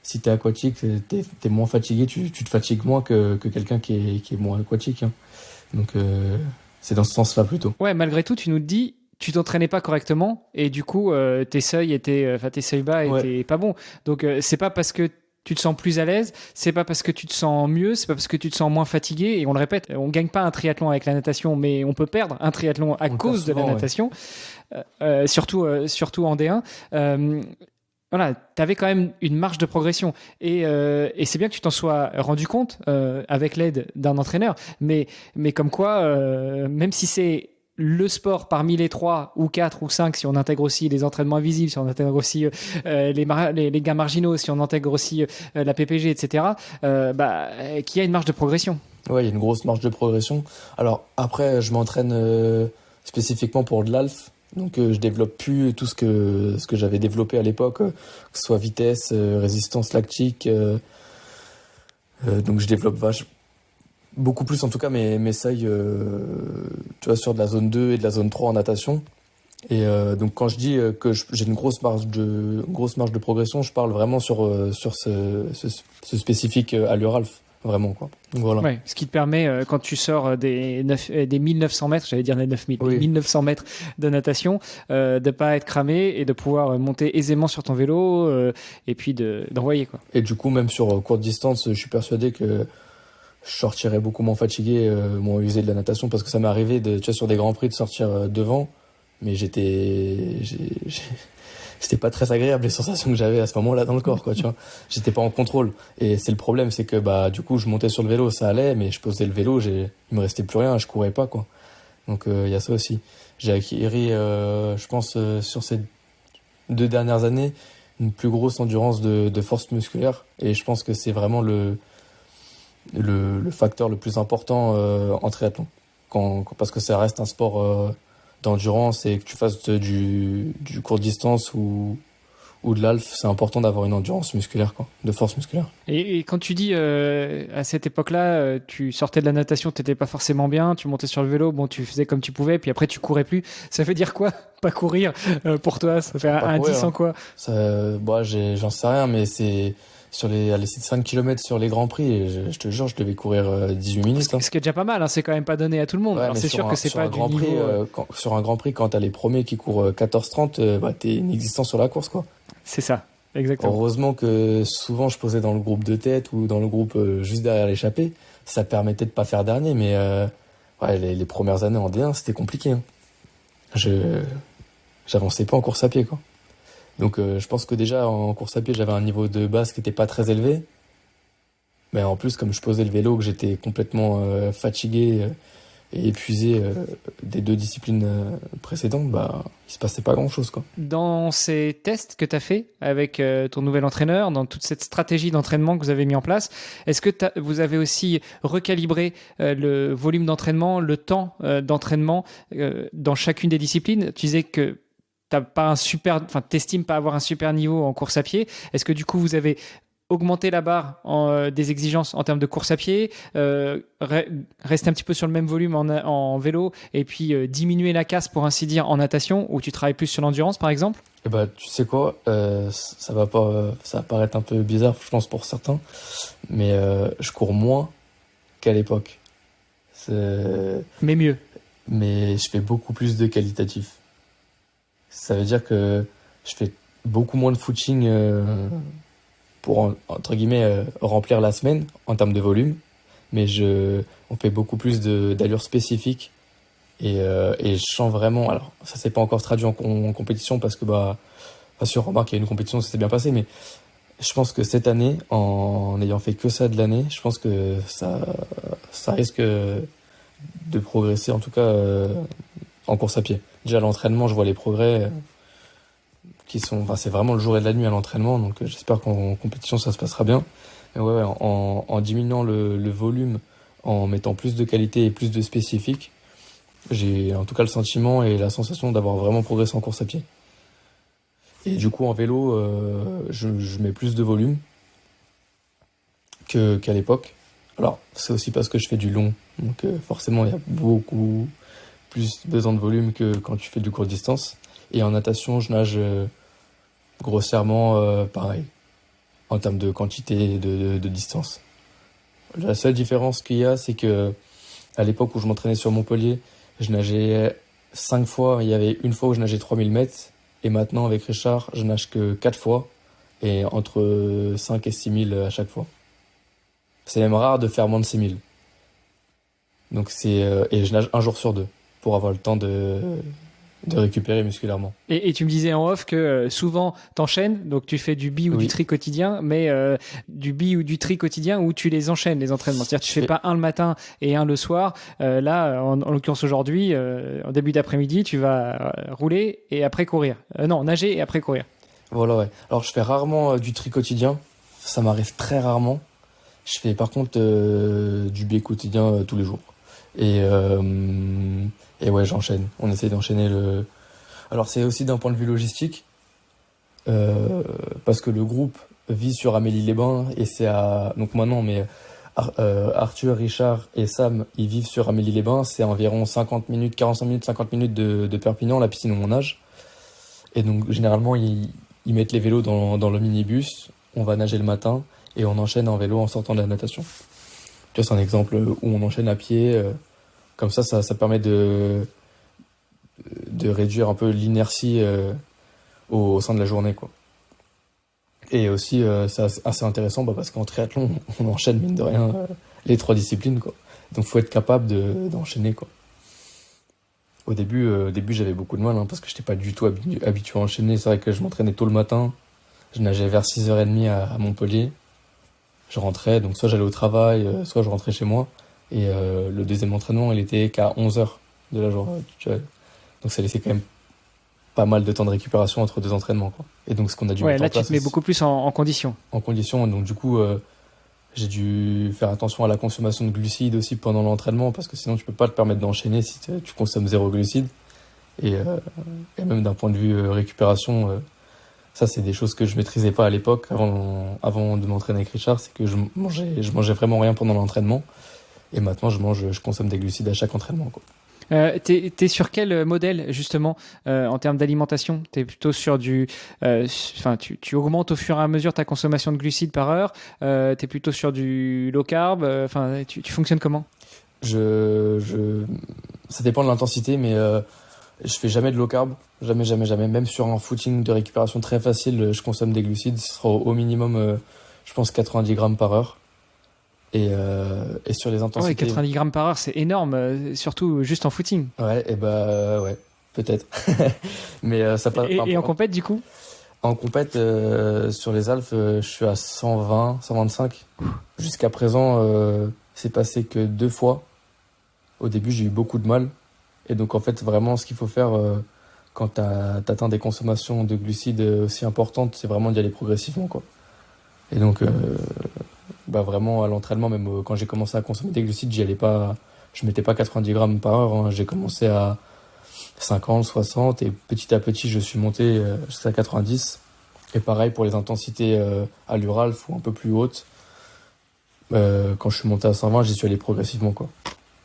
si t'es aquatique, t'es moins fatigué, tu te fatigues moins que quelqu'un qui est moins aquatique, hein. Donc c'est dans ce sens-là plutôt. Ouais, malgré tout, tu nous dis, tu t'entraînais pas correctement et du coup, tes seuils bas étaient pas bons. Donc c'est pas parce que tu te sens plus à l'aise, c'est pas parce que tu te sens mieux, c'est pas parce que tu te sens moins fatigué. Et on le répète, on gagne pas un triathlon avec la natation, mais on peut perdre un triathlon à cause de la natation, surtout en D1. Voilà, tu avais quand même une marge de progression et c'est bien que tu t'en sois rendu compte avec l'aide d'un entraîneur, mais comme quoi, même si c'est le sport parmi les 3 ou 4 ou 5, si on intègre aussi les entraînements invisibles, si on intègre aussi les gains marginaux, si on intègre aussi la PPG, etc., qu'il y a une marge de progression. Ouais, il y a une grosse marge de progression. Alors après, je m'entraîne spécifiquement pour de l'ALF. Donc je développe plus tout ce que j'avais développé à l'époque, que ce soit vitesse, résistance lactique. Donc je développe beaucoup plus en tout cas mes seuils, tu vois, sur de la zone 2 et de la zone 3 en natation. Et donc quand je dis que j'ai une grosse marge de progression, je parle vraiment sur ce spécifique allure-alf. Vraiment, quoi. Donc, voilà. Ouais, ce qui te permet, quand tu sors des 1900 mètres, j'allais dire des 9000, oui. 1900 mètres de natation, de pas être cramé et de pouvoir monter aisément sur ton vélo et puis d'envoyer, quoi. Et du coup, même sur courte distance, je suis persuadé que je sortirais beaucoup moins fatigué, moins usé de la natation, parce que ça m'est arrivé, tu vois, sur des grands prix de sortir devant, mais c'était pas très agréable les sensations que j'avais à ce moment-là dans le corps, quoi, tu vois. J'étais pas en contrôle. Et c'est le problème, c'est que du coup je montais sur le vélo, ça allait, mais je posais le vélo, il me restait plus rien, je courais pas, quoi. Donc il y a ça aussi. J'ai acquis, je pense, sur ces 2 dernières années, une plus grosse endurance de force musculaire. Et je pense que c'est vraiment le facteur le plus important en triathlon. Parce que ça reste un sport d'endurance et que tu fasses du court distance ou de l'half, c'est important d'avoir une endurance musculaire, quoi, de force musculaire. Et quand tu dis à cette époque-là, tu sortais de la natation, t'étais pas forcément bien, tu montais sur le vélo, bon, tu faisais comme tu pouvais, puis après tu courais plus. Ça veut dire quoi, pas courir pour toi? Ça fait un 10 en quoi? Ça, bah, j'en sais rien, mais c'est sur les 5 km sur les Grands Prix, et je te jure, je devais courir 18 minutes. Ce qui est déjà pas mal, hein, c'est quand même pas donné à tout le monde. Ouais, alors c'est sûr que c'est pas du Grand Prix, niveau... sur un Grand Prix, quand t'as les premiers qui courent 14-30, bah, t'es inexistant sur la course, quoi. C'est ça, exactement. Heureusement que souvent je posais dans le groupe de tête ou dans le groupe juste derrière l'échappée. Ça permettait de pas faire dernier, mais ouais, les premières années en D1, c'était compliqué, hein. J'avançais pas en course à pied, quoi. Donc je pense que déjà en course à pied, j'avais un niveau de base qui était pas très élevé. Mais en plus, comme je posais le vélo, que j'étais complètement fatigué et épuisé des 2 disciplines précédentes, bah il se passait pas grand-chose, quoi. Dans ces tests que tu as fait avec ton nouvel entraîneur, dans toute cette stratégie d'entraînement que vous avez mis en place, est-ce que vous avez aussi recalibré le volume d'entraînement, le temps d'entraînement dans chacune des disciplines? Tu disais que t'estimes pas avoir un super niveau en course à pied. Est-ce que du coup vous avez augmenté la barre des exigences en termes de course à pied, rester un petit peu sur le même volume en vélo et puis diminuer la casse pour ainsi dire en natation où tu travailles plus sur l'endurance par exemple? Et bah tu sais quoi, ça va paraître un peu bizarre, je pense, pour certains, mais je cours moins qu'à l'époque. Mais mieux. Mais je fais beaucoup plus de qualitatif. Ça veut dire que je fais beaucoup moins de footing pour, entre guillemets, remplir la semaine en termes de volume, mais on fait beaucoup plus d'allures spécifiques et je sens vraiment. Alors ça s'est pas encore traduit en compétition parce que bah bien sûr, remarque, il y a une compétition, ça s'est bien passé, mais je pense que cette année, en n'ayant fait que ça de l'année, je pense que ça risque de progresser, en tout cas en course à pied. Déjà à l'entraînement, je vois les progrès c'est vraiment le jour et la nuit à l'entraînement, donc j'espère qu'en compétition ça se passera bien. Mais ouais, en diminuant le volume, en mettant plus de qualité et plus de spécifique, j'ai en tout cas le sentiment et la sensation d'avoir vraiment progressé en course à pied. Et du coup en vélo, je mets plus de volume qu'à l'époque. Alors c'est aussi parce que je fais du long, donc forcément il y a beaucoup plus besoin de volume que quand tu fais du court distance. Et en natation, je nage grossièrement pareil, en termes de quantité et de distance. La seule différence qu'il y a, c'est que à l'époque où je m'entraînais sur Montpellier, je nageais 5 fois, il y avait une fois où je nageais 3000 mètres, et maintenant avec Richard, je nage que 4 fois, et entre 5 et 6000 à chaque fois. C'est même rare de faire moins de 6000. Donc et je nage un jour sur 2, pour avoir le temps de récupérer musculairement. Et tu me disais en off que souvent t'enchaînes, donc tu fais du bi ou du tri quotidien, mais du bi ou du tri quotidien où tu les enchaînes, les entraînements. C'est-à-dire tu fais pas un le matin et un le soir. Là, en l'occurrence aujourd'hui, en début d'après-midi, tu vas rouler et après courir. Non, nager et après courir. Voilà, ouais. Alors je fais rarement du tri quotidien, ça m'arrive très rarement. Je fais par contre du bi quotidien tous les jours. Et ouais, j'enchaîne. On essaie d'enchaîner le. Alors c'est aussi d'un point de vue logistique, parce que le groupe vit sur Amélie-les-Bains et c'est à. Donc moi non, mais Arthur, Richard et Sam, ils vivent sur Amélie-les-Bains. C'est environ 50 minutes, 45 minutes, 50 minutes de Perpignan, la piscine où on nage. Et donc généralement ils mettent les vélos dans le minibus. On va nager le matin et on enchaîne en vélo en sortant de la natation. Tu vois, c'est un exemple où on enchaîne à pied. Comme ça permet de réduire un peu l'inertie au sein de la journée, quoi. Et aussi, c'est assez intéressant parce qu'en triathlon, on enchaîne, mine de rien, les 3 disciplines, quoi. Donc, faut être capable d'enchaîner, quoi. Au début, j'avais beaucoup de mal parce que je n'étais pas du tout habitué à enchaîner. C'est vrai que je m'entraînais tôt le matin. Je nageais vers 6h30 à Montpellier. Je rentrais, donc soit j'allais au travail, soit je rentrais chez moi. Et le deuxième entraînement, il était qu'à 11h de la journée. Tu vois. Donc ça laissait quand même pas mal de temps de récupération entre 2 entraînements, quoi. Et donc ce qu'on a dû mettre en place... là tu te mets beaucoup plus en condition. En condition, donc du coup, j'ai dû faire attention à la consommation de glucides aussi pendant l'entraînement, parce que sinon tu peux pas te permettre d'enchaîner si tu consommes 0 glucides. Et même d'un point de vue récupération, ça c'est des choses que je maîtrisais pas à l'époque avant de m'entraîner avec Richard, c'est que je mangeais vraiment rien pendant l'entraînement. Et maintenant je consomme des glucides à chaque entraînement, quoi. T'es sur quel modèle justement en termes d'alimentation? T'es plutôt sur tu augmentes au fur et à mesure ta consommation de glucides par heure. T'es plutôt sur du low carb. Tu fonctionnes comment? Ça dépend de l'intensité, mais je fais jamais de low carb, jamais, jamais, jamais. Même sur un footing de récupération très facile, je consomme des glucides. Ce sera au minimum, je pense, 90 grammes par heure. Et sur les intensités. Ouais, 90 grammes par heure, c'est énorme, surtout juste en footing. Ouais, ouais, peut-être. Mais ça passe. Et en compète, du coup? En compète, sur les alphes, je suis à 120, 125. Jusqu'à présent, c'est passé que 2 fois. Au début, j'ai eu beaucoup de mal. Et donc, en fait, vraiment, ce qu'il faut faire quand t'atteins des consommations de glucides aussi importantes, c'est vraiment d'y aller progressivement, quoi. Et donc, vraiment, à l'entraînement, même quand j'ai commencé à consommer des glucides, je mettais pas 90 grammes par heure, hein. J'ai commencé à 50, 60, et petit à petit, je suis monté jusqu'à 90. Et pareil pour les intensités à l'Uralf ou un peu plus hautes. Quand je suis monté à 120, j'y suis allé progressivement, quoi,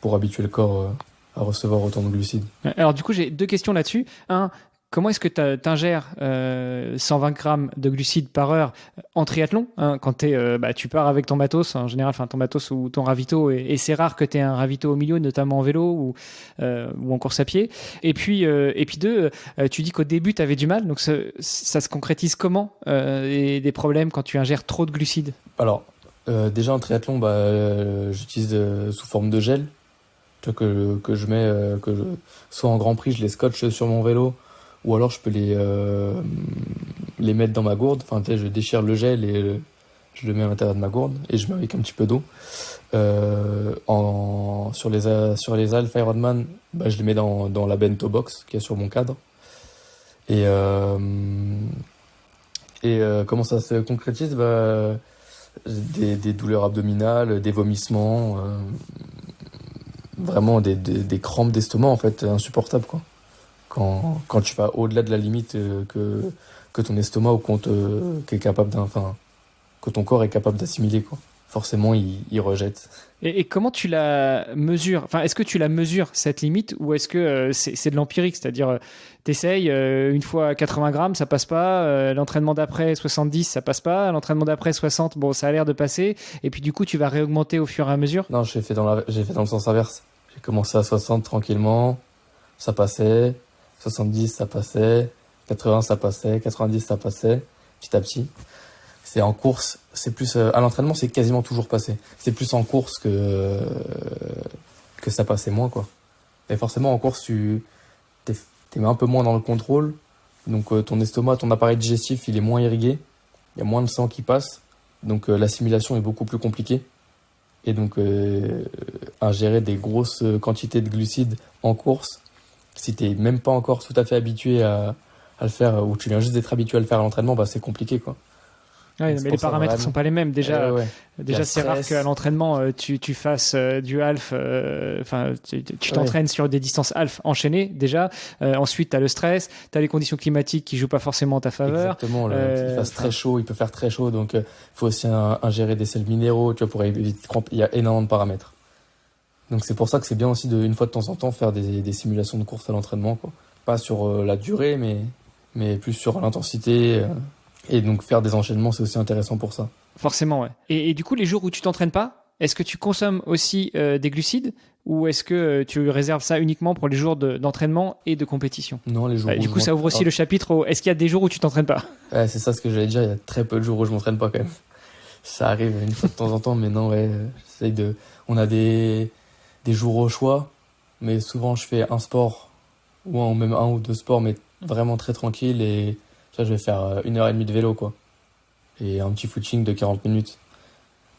pour habituer le corps à recevoir autant de glucides. Alors du coup, j'ai 2 questions là-dessus. Un, comment est-ce que tu ingères 120 grammes de glucides par heure en triathlon, hein, quand tu pars avec ton matos, en général, ton matos ou ton ravito, et c'est rare que tu aies un ravito au milieu, notamment en vélo ou en course à pied. Et puis 2, tu dis qu'au début, tu avais du mal, donc ça se concrétise comment, des problèmes quand tu ingères trop de glucides? Alors, déjà en triathlon, j'utilise sous forme de gel, que je mets, soit en Grand Prix, je les scotche sur mon vélo, ou alors je peux les mettre dans ma gourde. Enfin, je déchire le gel et je le mets à l'intérieur de ma gourde et je mets avec un petit peu d'eau. Sur les Alpha Ironman, je les mets dans la bento box qui est sur mon cadre. Et comment ça se concrétise? Des douleurs abdominales, des vomissements, vraiment des crampes d'estomac, en fait, insupportables, quoi. Quand tu vas au-delà de la limite que ton estomac ou que ton corps est capable d'assimiler, quoi. Forcément, il rejette. Et comment tu la mesures? Enfin, est-ce que tu la mesures, cette limite, ou est-ce que c'est de l'empirique? C'est-à-dire, t'essayes, une fois 80 grammes, ça passe pas, l'entraînement d'après 70, ça passe pas, l'entraînement d'après 60, bon, ça a l'air de passer, et puis du coup, tu vas réaugmenter au fur et à mesure? Non, j'ai fait dans le sens inverse. J'ai commencé à 60 tranquillement, ça passait, 70 ça passait, 80 ça passait, 90 ça passait, petit à petit. C'est en course, c'est plus à l'entraînement, c'est quasiment toujours passé. C'est plus en course que ça passait moins, quoi. Et forcément en course t'es un peu moins dans le contrôle, donc ton estomac, ton appareil digestif, il est moins irrigué, il y a moins de sang qui passe, donc l'assimilation est beaucoup plus compliquée. Et donc ingérer des grosses quantités de glucides en course, si t'es même pas encore tout à fait habitué à le faire, ou tu viens juste d'être habitué à le faire à l'entraînement, c'est compliqué, quoi. Ouais, mais les paramètres ne sont pas les mêmes. Déjà, c'est rare qu'à l'entraînement, tu fasses du half. Tu t'entraînes sur des distances half enchaînées, déjà. Ensuite, tu as le stress, tu as les conditions climatiques qui ne jouent pas forcément en ta faveur. Exactement. Il peut faire très chaud. Donc, il faut aussi ingérer des sels minéraux, pour éviter de crampes. Il y a énormément de paramètres. Donc, c'est pour ça que c'est bien aussi une fois de temps en temps, faire des simulations de course à l'entraînement, quoi. Pas sur la durée, mais plus sur l'intensité. Et donc faire des enchaînements, c'est aussi intéressant pour ça. Forcément, ouais. Et du coup, les jours où tu t'entraînes pas, est-ce que tu consommes aussi des glucides, ou est-ce que tu réserves ça uniquement pour les jours d'entraînement et de compétition? Non, les jours où du coup, ça ouvre aussi le chapitre est-ce qu'il y a des jours où tu t'entraînes pas? Ouais, c'est ça ce que j'allais dire, il y a très peu de jours où je m'entraîne pas quand même. Ça arrive une fois de temps en temps, mais non, on a des jours au choix, mais souvent je fais un sport, ou même un ou 2 sports, mais vraiment très tranquille, et je vais faire 1h30 de vélo, quoi. Et un petit footing de 40 minutes.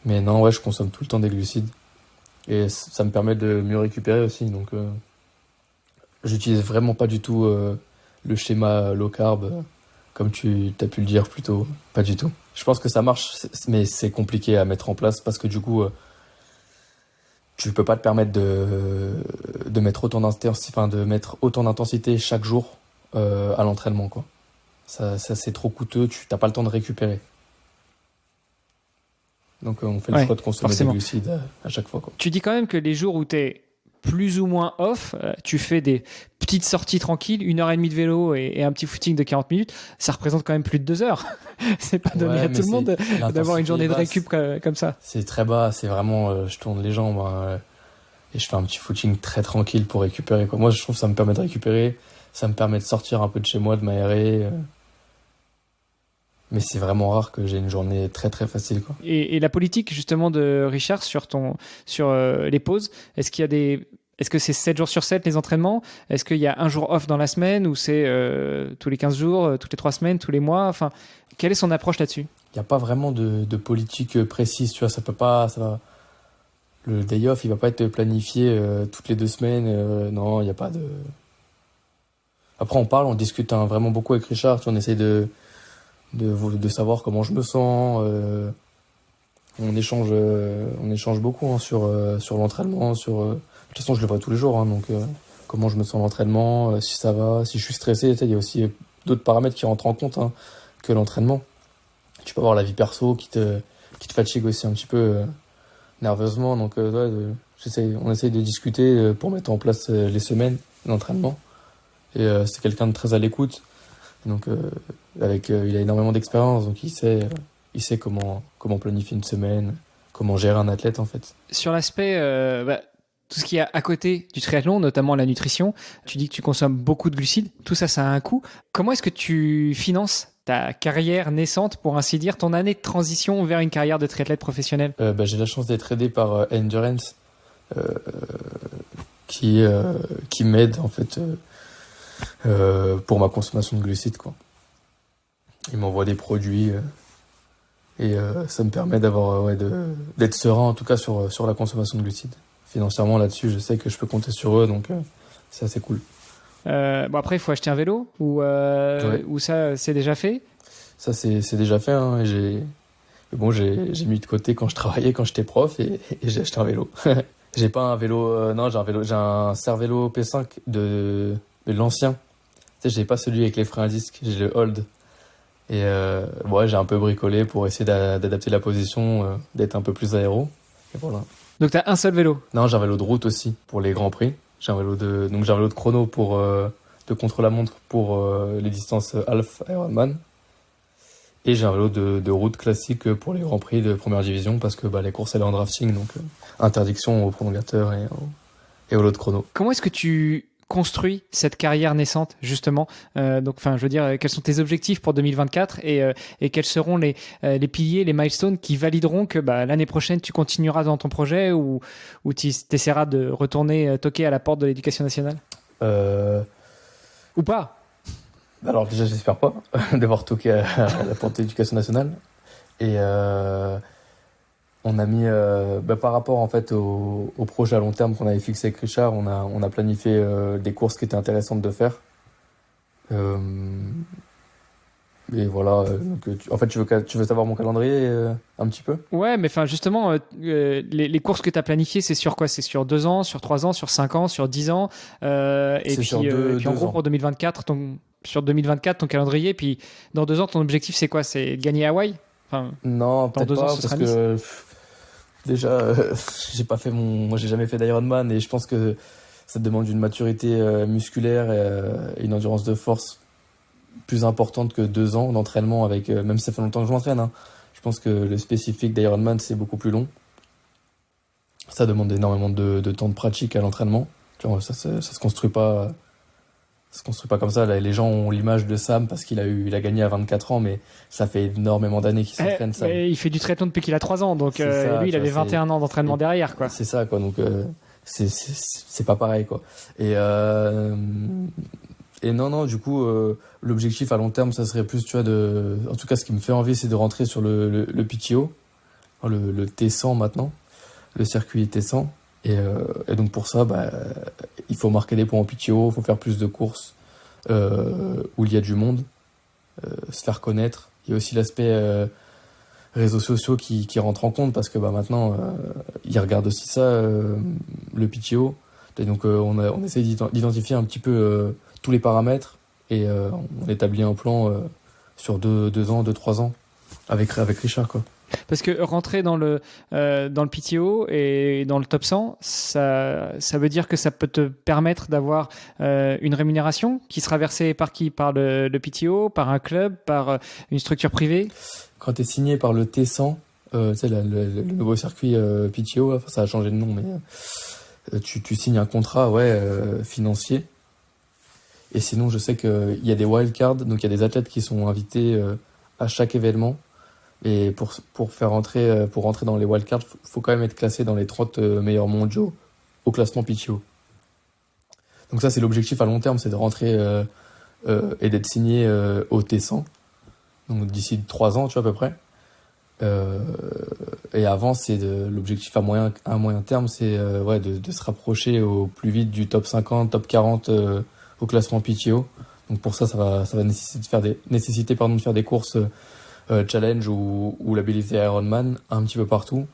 Mais non, je consomme tout le temps des glucides. Et ça me permet de mieux récupérer aussi. Donc, j'utilise vraiment pas du tout le schéma low carb, comme tu as pu le dire plus tôt. Pas du tout. Je pense que ça marche, mais c'est compliqué à mettre en place parce que du coup, tu peux pas te permettre de mettre autant d'intensité chaque jour à l'entraînement, quoi. Ça c'est trop coûteux, tu n'as pas le temps de récupérer. Donc on fait le choix de consommer des glucides à chaque fois, quoi. Tu dis quand même que les jours où tu es plus ou moins off, tu fais des petites sorties tranquilles, 1h30 de vélo et un petit footing de 40 minutes, ça représente quand même plus de 2 heures. C'est pas donné à tout le monde d'avoir une journée de récup comme ça. C'est très bas, c'est vraiment, je tourne les jambes et je fais un petit footing très tranquille pour récupérer, quoi. Moi je trouve que ça me permet de récupérer, ça me permet de sortir un peu de chez moi, de m'aérer. Mais c'est vraiment rare que j'ai une journée très très facile, quoi. Et la politique justement de Richard sur les pauses, est-ce que c'est 7 jours sur 7 les entraînements? Est-ce qu'il y a un jour off dans la semaine ou c'est tous les 15 jours, toutes les 3 semaines, tous les mois? Enfin, quelle est son approche là-dessus? Il n'y a pas vraiment de politique précise, tu vois, le day off, il va pas être planifié toutes les 2 semaines, non, il n'y a pas de... Après on discute vraiment beaucoup avec Richard, on essaye de savoir comment je me sens, on échange beaucoup, hein, sur l'entraînement, de toute façon je le vois tous les jours, hein, donc comment je me sens à l'entraînement, si ça va, si je suis stressé, il y a aussi d'autres paramètres qui rentrent en compte, hein, que l'entraînement. Tu peux avoir la vie perso qui te fatigue aussi un petit peu nerveusement, donc on essaye de discuter pour mettre en place les semaines d'entraînement, et c'est quelqu'un de très à l'écoute. Donc, il a énormément d'expérience, donc il sait comment planifier une semaine, comment gérer un athlète, en fait. Sur l'aspect, tout ce qui est à côté du triathlon, notamment la nutrition, tu dis que tu consommes beaucoup de glucides, tout ça, ça a un coût. Comment est-ce que tu finances ta carrière naissante, pour ainsi dire, ton année de transition vers une carrière de triathlète professionnel? J'ai la chance d'être aidé par Endurance, qui m'aide, en fait, pour ma consommation de glucides, quoi. Il m'envoie des produits et ça me permet d'être serein, en tout cas sur la consommation de glucides. Financièrement, là-dessus, je sais que je peux compter sur eux, donc c'est assez cool. Après, il faut acheter un vélo ou ça, c'est déjà fait? Ça, c'est déjà fait, hein, j'ai mis de côté quand je travaillais, quand j'étais prof, et j'ai acheté un vélo. J'ai pas un vélo, non, j'ai un Cervélo P5 de l'ancien. Tu sais, j'ai pas celui avec les freins à disque, j'ai le Old. Et j'ai un peu bricolé pour essayer d'adapter la position, d'être un peu plus aéro. Et voilà. Donc t'as un seul vélo? Non, j'ai un vélo de route aussi pour les grands prix. J'ai un vélo de chrono pour de contre-la-montre pour les distances half Ironman. Et j'ai un vélo de route classique pour les grands prix de première division parce que les courses elles sont en drafting, donc interdiction au prolongateur et au lot de chrono. Comment est-ce que tu construis cette carrière naissante, justement? Je veux dire, quels sont tes objectifs pour 2024 et quels seront les piliers, les milestones qui valideront que l'année prochaine, tu continueras dans ton projet ou tu essaieras de retourner toquer à la porte de l'éducation nationale? Ou pas? Alors déjà, j'espère pas devoir toquer à la porte de l'éducation nationale. Et on a mis, par rapport en fait au projet à long terme qu'on avait fixé avec Richard, on a planifié des courses qui étaient intéressantes de faire. Et voilà. En fait, tu veux savoir mon calendrier un petit peu? Ouais, mais justement, les courses que tu as planifiées, c'est sur quoi? C'est sur 2 ans, sur 3 ans, sur 5 ans, sur 10 ans et puis en gros, pour 2024, sur 2024, ton calendrier, puis dans 2 ans, ton objectif, c'est quoi? C'est de gagner Hawaï? Non, peut-être pas, parce que déjà, j'ai jamais fait d'Ironman et je pense que ça demande une maturité musculaire et une endurance de force plus importante que 2 ans d'entraînement avec, même si ça fait longtemps que je m'entraîne, hein. Je pense que le spécifique d'Ironman, c'est beaucoup plus long. Ça demande énormément de temps de pratique à l'entraînement. Tu vois, ça se construit pas. Ça se construit pas comme ça. Là, les gens ont l'image de Sam parce qu'il a gagné à 24 ans, mais ça fait énormément d'années qu'il s'entraîne. Sam. Il fait du triathlon depuis qu'il a 3 ans, donc lui, il avait 21 ans d'entraînement derrière, quoi. C'est ça, quoi. Donc c'est pas pareil, quoi. Et non, du coup, l'objectif à long terme, ça serait plus, tu vois, en tout cas, ce qui me fait envie, c'est de rentrer sur le PTO, le T100 maintenant, le circuit T100. Et donc pour ça, il faut marquer des points au PTO, il faut faire plus de courses où il y a du monde, se faire connaître. Il y a aussi l'aspect réseaux sociaux qui rentrent en compte parce que maintenant ils regardent aussi ça, le PTO. Et donc on essaie d'identifier un petit peu tous les paramètres et on établit un plan sur 2 ans, 3 ans avec Richard, quoi. Parce que rentrer dans le PTO et dans le top 100, ça veut dire que ça peut te permettre d'avoir une rémunération qui sera versée par qui? Par le PTO, par un club, par une structure privée? Quand tu es signé par le T100, tu sais, le nouveau circuit PTO, enfin, ça a changé de nom, mais tu signes un contrat financier. Et sinon, je sais qu'il y a des wildcards, donc il y a des athlètes qui sont invités à chaque événement. Et pour rentrer dans les wildcards, faut quand même être classé dans les 30 meilleurs mondiaux au classement PTO. Donc ça, c'est l'objectif à long terme, c'est de rentrer et d'être signé au T100. Donc d'ici 3 ans, tu vois, à peu près. Et avant, c'est l'objectif à moyen terme, c'est de se rapprocher au plus vite du top 50, top 40 au classement PTO. Donc pour ça va nécessiter de faire des courses challenge ou labellisé Ironman un petit peu partout,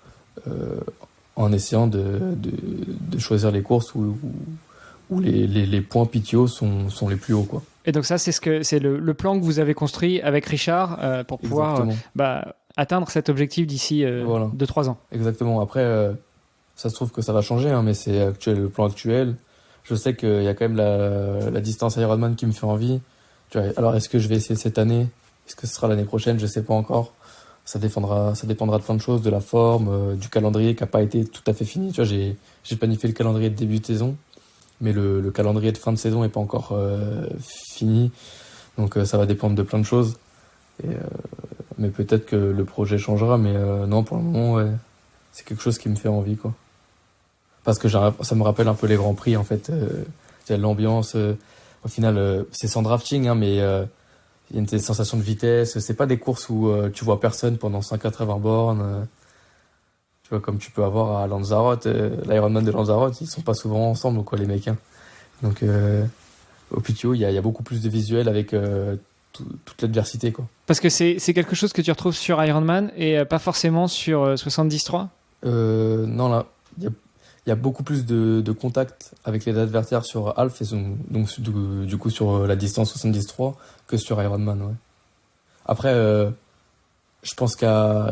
en essayant de choisir les courses où les points PTO sont les plus hauts, quoi. Et donc ça, c'est le plan que vous avez construit avec Richard pour pouvoir atteindre cet objectif d'ici 2-3 ans. Exactement. Après, ça se trouve que ça va changer, hein, mais c'est le plan actuel. Je sais qu'il y a quand même la distance Ironman qui me fait envie. Tu vois, alors, est-ce que je vais essayer cette année? Est-ce que ce sera l'année prochaine? Je sais pas encore. Ça dépendra de plein de choses, de la forme, du calendrier qui a pas été tout à fait fini. Tu vois, j'ai planifié le calendrier de début de saison, mais le calendrier de fin de saison est pas encore fini. Donc ça va dépendre de plein de choses. Mais peut-être que le projet changera, mais non, pour le moment, c'est quelque chose qui me fait envie, quoi. Parce que ça me rappelle un peu les Grands Prix, en fait. L'ambiance, au final, c'est sans drafting, hein, mais il y a une sensation de vitesse. C'est pas des courses où tu vois personne pendant 180 bornes. Tu vois, comme tu peux avoir à Lanzarote, l'Ironman de Lanzarote, ils sont pas souvent ensemble, quoi, les mecs, hein. Donc, au PTO, il y a beaucoup plus de visuels avec toute l'adversité, quoi. Parce que c'est quelque chose que tu retrouves sur Ironman et pas forcément sur 73? Non, là, il y a beaucoup plus de contact avec les adversaires sur Half, et donc du coup sur la distance 73 que sur Ironman, ouais. Après, je pense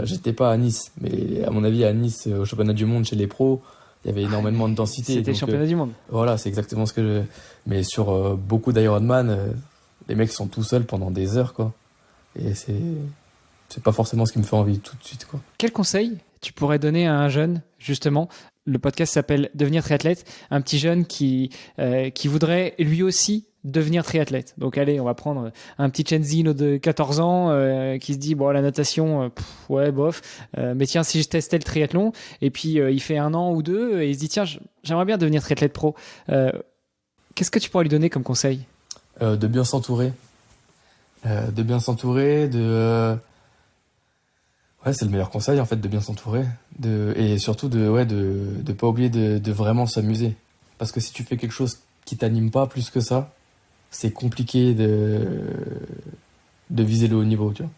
j'étais pas à Nice, mais à mon avis à Nice, au championnat du monde chez les pros, il y avait énormément de densité. C'était le championnat du monde. Voilà, c'est exactement ce que je... Mais sur beaucoup d'Ironman, les mecs sont tout seuls pendant des heures, quoi. Et c'est pas forcément ce qui me fait envie tout de suite, quoi. Quel conseil tu pourrais donner à un jeune, justement? Le podcast s'appelle Devenir triathlète. Un petit jeune qui voudrait lui aussi devenir triathlète. Donc allez, on va prendre un petit Chenzino de 14 ans qui se dit, bon, la natation, ouais, bof. Mais tiens, si je testais le triathlon, et puis il fait 1 an ou 2, et il se dit, tiens, j'aimerais bien devenir triathlète pro. Qu'est-ce que tu pourrais lui donner comme conseil? De bien s'entourer. Ouais, c'est le meilleur conseil, en fait, de bien s'entourer. Et surtout de pas oublier de vraiment s'amuser. Parce que si tu fais quelque chose qui t'anime pas plus que ça, c'est compliqué de viser le haut niveau, tu vois.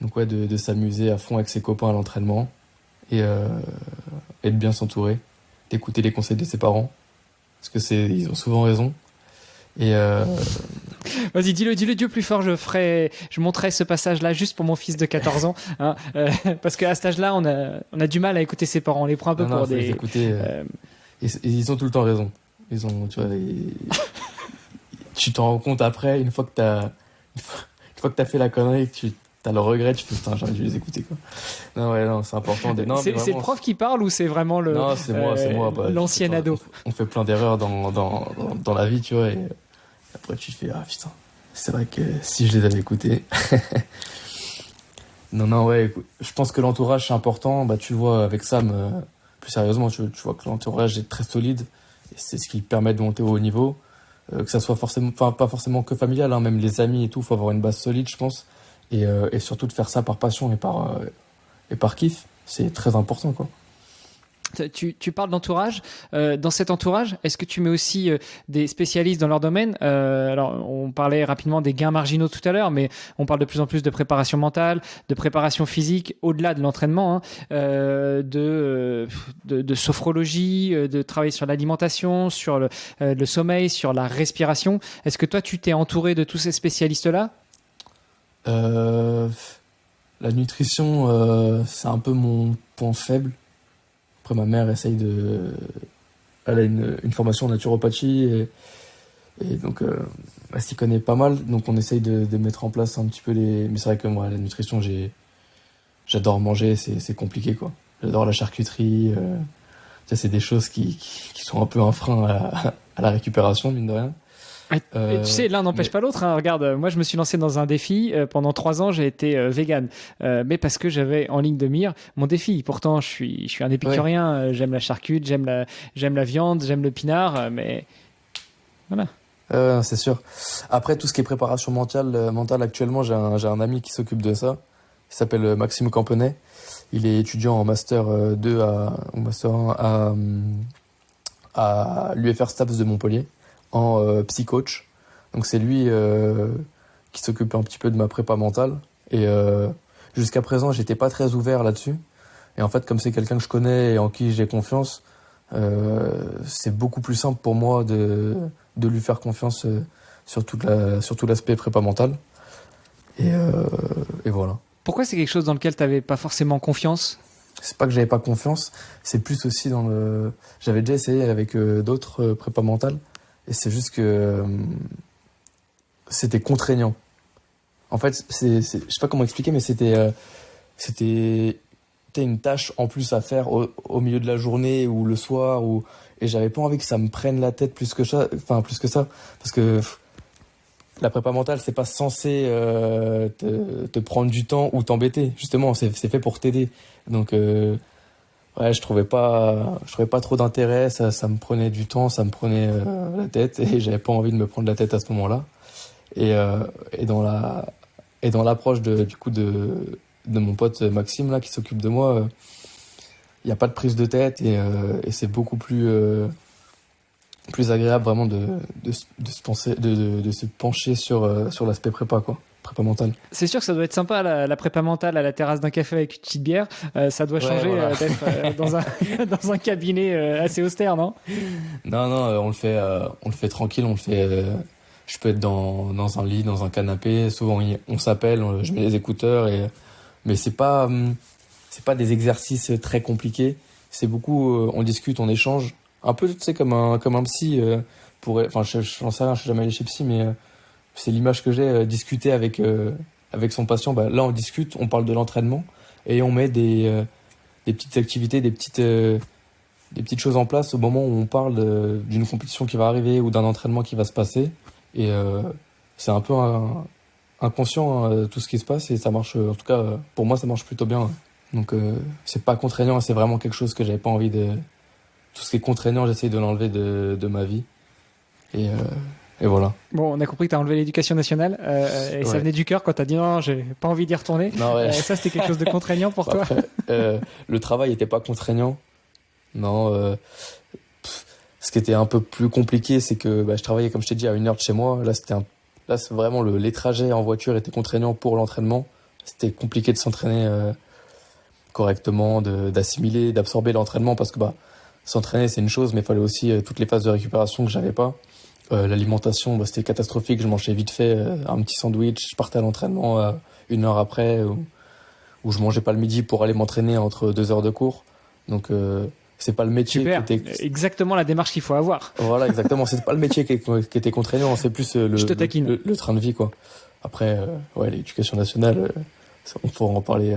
Donc ouais, de s'amuser à fond avec ses copains à l'entraînement et de bien s'entourer, d'écouter les conseils de ses parents, parce que ils ont souvent raison. Et vas-y, dis-le Dieu plus fort. Je montrerai ce passage-là juste pour mon fils de 14 ans, hein, parce qu'à cet âge-là, on a du mal à écouter ses parents. On les prend un peu pour des. Les écouter, ils ont tout le temps raison. Tu vois, tu t'en rends compte après, une fois que t'as fait la connerie, que t'as le regret, tu fais putain, j'aurais dû les écouter, quoi. Non, c'est important. C'est le prof qui parle ou c'est vraiment Non, c'est moi. L'ancien ado. On fait plein d'erreurs dans la vie, tu vois, et après tu te fais ah putain, c'est vrai que si je les avais écoutés. Non, ouais, je pense que l'entourage c'est important. Bah tu le vois avec Sam, plus sérieusement, tu vois que l'entourage est très solide et c'est ce qui permet de monter au haut niveau. Que ça soit pas forcément que familial, hein, même les amis et tout, faut avoir une base solide, je pense. Et surtout de faire ça par passion et par kiff, c'est très important, quoi. Tu parles d'entourage. Dans cet entourage, est-ce que tu mets aussi des spécialistes dans leur domaine? Alors, on parlait rapidement des gains marginaux tout à l'heure, mais on parle de plus en plus de préparation mentale, de préparation physique, au-delà de l'entraînement, hein, de sophrologie, de travailler sur l'alimentation, sur le sommeil, sur la respiration. Est-ce que toi, tu t'es entouré de tous ces spécialistes-là? La nutrition, c'est un peu mon point faible. Après, ma mère elle a une formation en naturopathie et donc elle s'y connaît pas mal. Donc on essaye de mettre en place un petit peu mais c'est vrai que moi, la nutrition, j'adore manger, c'est compliqué, quoi. J'adore la charcuterie. Ça, c'est des choses qui sont un peu un frein à la récupération, mine de rien. Et tu sais, l'un n'empêche pas l'autre, hein. Regarde, moi je me suis lancé dans un défi. Pendant 3 ans, j'ai été vegan, mais parce que j'avais en ligne de mire mon défi. Pourtant, je suis un épicurien. Ouais. J'aime la charcute, j'aime la viande, j'aime le pinard, mais voilà. C'est sûr. Après, tout ce qui est préparation mentale actuellement, j'ai un ami qui s'occupe de ça. Il s'appelle Maxime Campenet. Il est étudiant en master 2 ou master 1 à l'UFR STAPS de Montpellier, en psy-coach. Donc c'est lui qui s'occupe un petit peu de ma prépa mentale. Et jusqu'à présent, j'étais pas très ouvert là-dessus. Et en fait, comme c'est quelqu'un que je connais et en qui j'ai confiance, c'est beaucoup plus simple pour moi de lui faire confiance sur tout l'aspect prépa mentale. Et voilà. Pourquoi c'est quelque chose dans lequel tu n'avais pas forcément confiance? C'est pas que j'avais pas confiance, c'est plus aussi j'avais déjà essayé avec d'autres prépa mentales. Et c'est juste que c'était contraignant. En fait, je sais pas comment expliquer, mais c'était une tâche en plus à faire au milieu de la journée ou le soir, et j'avais pas envie que ça me prenne la tête plus que ça, parce que la prépa mentale, c'est pas censé te prendre du temps ou t'embêter. Justement, c'est fait pour t'aider. Donc ouais, je trouvais pas trop d'intérêt, ça me prenait du temps, ça me prenait la tête, et j'avais pas envie de me prendre la tête à ce moment-là. Et dans l'approche de mon pote Maxime là qui s'occupe de moi, il y a pas de prise de tête, et c'est beaucoup plus agréable vraiment de se pencher sur l'aspect prépa, quoi. Prépa mentale. C'est sûr que ça doit être sympa, la prépa mentale à la terrasse d'un café avec une petite bière. Ça doit changer, voilà. D'être dans un cabinet assez austère, non? Non, on le fait tranquille. Je peux être dans un lit, dans un canapé. Souvent, on s'appelle, je mets les écouteurs, mais c'est pas des exercices très compliqués. C'est beaucoup, on discute, on échange. Un peu, tu sais, comme un psy enfin, j'en sais rien, je suis jamais allé chez psy, mais c'est l'image que j'ai, discuter avec son patient. Bah, là, on discute, on parle de l'entraînement, et on met des petites activités, des petites choses en place au moment où on parle d'une compétition qui va arriver ou d'un entraînement qui va se passer. Et c'est un peu inconscient, hein, tout ce qui se passe, et ça marche, en tout cas, pour moi, ça marche plutôt bien. Donc, c'est pas contraignant, c'est vraiment quelque chose que j'avais pas envie de... Tout ce qui est contraignant, j'essaye de l'enlever de ma vie. Et voilà. Bon, on a compris que tu as enlevé l'éducation nationale, et ouais. Ça venait du cœur quand tu as dit non, j'ai pas envie d'y retourner. Non, ouais. Ça, c'était quelque chose de contraignant pour toi? Le travail était pas contraignant. Non. Ce qui était un peu plus compliqué, c'est que je travaillais, comme je t'ai dit, à 1 heure de chez moi. Là, c'est vraiment les trajets en voiture étaient contraignants pour l'entraînement. C'était compliqué de s'entraîner correctement, d'assimiler, d'absorber l'entraînement, parce que s'entraîner, c'est une chose, mais il fallait aussi toutes les phases de récupération que j'avais pas. L'alimentation, c'était catastrophique. Je mangeais vite fait un petit sandwich. Je partais à l'entraînement 1 heure après, où je mangeais pas le midi pour aller m'entraîner entre 2 heures de cours. Donc, c'est pas le métier. Super. Qui était... Exactement la démarche qu'il faut avoir. Voilà, exactement. C'est pas le métier qui était contraignant. C'est plus le train de vie, quoi. Après, l'éducation nationale, on pourra en parler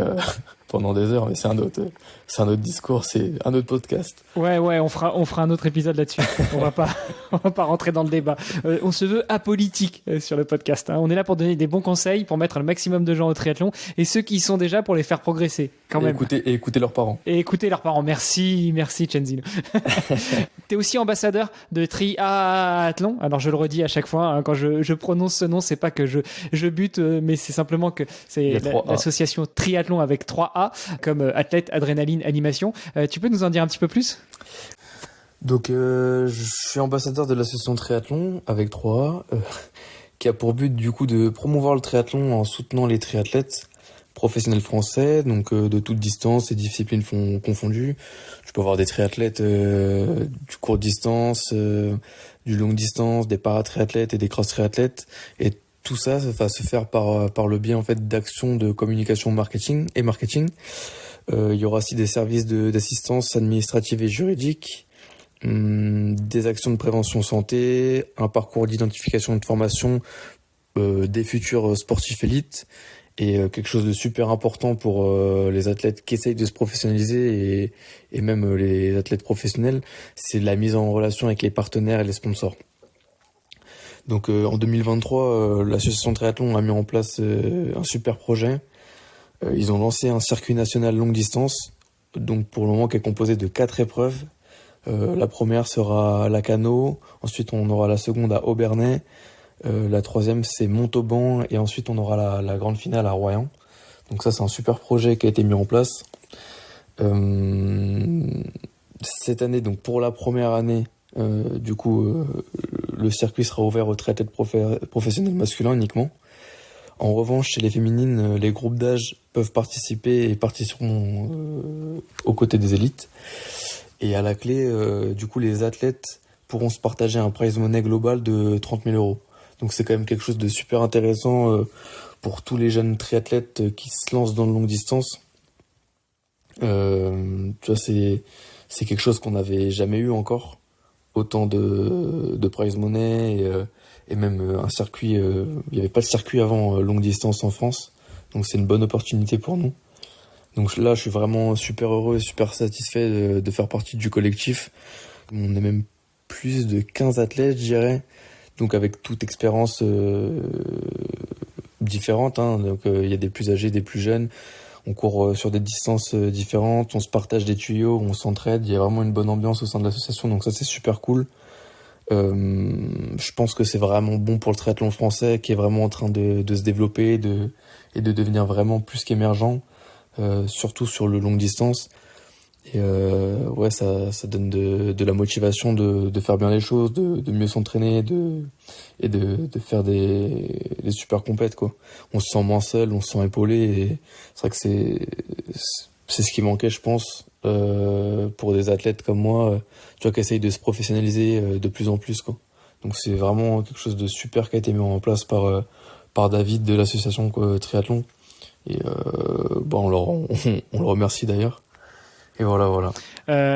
pendant des heures, mais c'est un autre discours, c'est un autre podcast. Ouais, on fera un autre épisode là-dessus. on va pas rentrer dans le débat. On se veut apolitique sur le podcast, hein. On est là pour donner des bons conseils, pour mettre le maximum de gens au triathlon, et ceux qui y sont déjà pour les faire progresser, quand même. Écouter leurs parents. Et écouter leurs parents. Merci Chenzino. T'es aussi ambassadeur de Triathlon. Alors je le redis à chaque fois, hein, quand je prononce ce nom, c'est pas que je bute, mais c'est simplement que c'est l'association Triathlon avec 3A. comme athlète, adrénaline, animation. Tu peux nous en dire un petit peu plus ? Donc, je suis ambassadeur de l'association Triathlon avec 3A, qui a pour but du coup de promouvoir le triathlon en soutenant les triathlètes professionnels français, donc de toutes distances et disciplines confondues. Tu peux avoir des triathlètes du court distance, du longue distance, des paratriathlètes et des cross-triathlètes, et tout ça va se faire par le biais en fait d'actions de communication marketing. Il y aura aussi des services d'assistance administrative et juridique, des actions de prévention santé, un parcours d'identification et de formation des futurs sportifs élites, et quelque chose de super important pour les athlètes qui essayent de se professionnaliser et même les athlètes professionnels, c'est la mise en relation avec les partenaires et les sponsors. Donc en 2023, l'association Triathlon a mis en place un super projet. Ils ont lancé un circuit national longue distance, donc pour le moment qui est composé de 4 épreuves. La première sera à Lacanau, ensuite on aura la seconde à Aubernais, la troisième c'est Montauban, et ensuite on aura la grande finale à Royan. Donc ça c'est un super projet qui a été mis en place. Cette année, donc pour la première année, le circuit sera ouvert aux triathlètes professionnels masculins uniquement. En revanche, chez les féminines, les groupes d'âge peuvent participer et participeront aux côtés des élites. Et à la clé, les athlètes pourront se partager un prize money global de 30 000 euros. Donc c'est quand même quelque chose de super intéressant pour tous les jeunes triathlètes qui se lancent dans de longue distance. Tu vois, c'est quelque chose qu'on n'avait jamais eu encore. Autant de prize money et même un circuit. Il n'y avait pas de circuit avant longue distance en France. Donc c'est une bonne opportunité pour nous. Donc là, je suis vraiment super heureux et super satisfait de faire partie du collectif. On est même plus de 15 athlètes, je dirais. Donc avec toute expérience différente. Donc il y a des plus âgés, des plus jeunes. On court sur des distances différentes. On se partage des tuyaux, on s'entraide. Il y a vraiment une bonne ambiance au sein de l'association. Donc ça, c'est super cool. Je pense que c'est vraiment bon pour le triathlon français qui est vraiment en train de se développer et de devenir vraiment plus qu'émergent. Surtout sur le longue distance, et ça donne de la motivation de faire bien les choses, de mieux s'entraîner, et de faire des super compètes, quoi. On se sent moins seul, on se sent épaulé, et c'est vrai que c'est ce qui manquait, je pense, pour des athlètes comme moi, tu vois, qui essayent de se professionnaliser de plus en plus, quoi. Donc c'est vraiment quelque chose de super qui a été mis en place par David de l'association Triathlon. Et on le remercie d'ailleurs. Et voilà.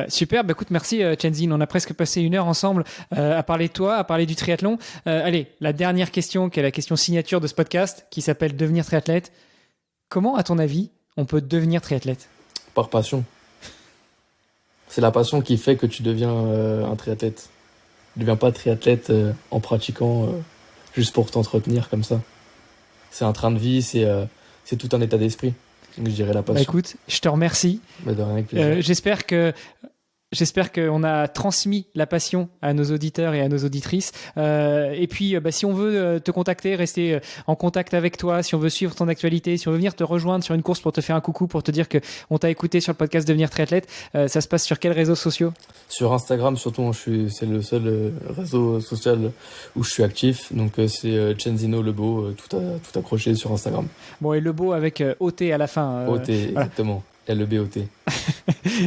Super, écoute, merci Chenzin. On a presque passé 1 heure ensemble à parler de toi, à parler du triathlon. Allez, la dernière question, qui est la question signature de ce podcast, qui s'appelle Devenir triathlète. Comment, à ton avis, on peut devenir triathlète ? Par passion. C'est la passion qui fait que tu deviens un triathlète. Tu ne deviens pas triathlète en pratiquant juste pour t'entretenir comme ça. C'est un train de vie, c'est tout un état d'esprit. Donc je dirais la passion. Écoute, je te remercie. De rien, avec plaisir. J'espère qu'on a transmis la passion à nos auditeurs et à nos auditrices. Et puis, si on veut te contacter, rester en contact avec toi, si on veut suivre ton actualité, si on veut venir te rejoindre sur une course pour te faire un coucou, pour te dire qu'on t'a écouté sur le podcast Devenir Triathlète, ça se passe sur quels réseaux sociaux ? Sur Instagram, surtout, c'est le seul réseau social où je suis actif. Donc, c'est Chenzino Lebeau, tout accroché sur Instagram. Bon, et Lebeau avec OT à la fin. OT, exactement. LEBOT.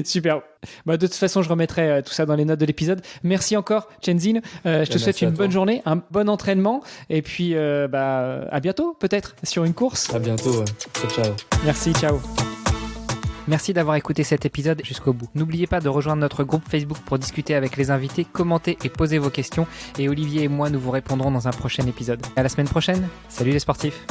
Super. De toute façon, je remettrai tout ça dans les notes de l'épisode. Merci encore, Chenzin. Je te souhaite une bonne journée, un bon entraînement. Et puis, à bientôt, peut-être, sur une course. À bientôt. Ciao. Merci, ciao. Merci d'avoir écouté cet épisode jusqu'au bout. N'oubliez pas de rejoindre notre groupe Facebook pour discuter avec les invités, commenter et poser vos questions. Et Olivier et moi, nous vous répondrons dans un prochain épisode. À la semaine prochaine. Salut les sportifs.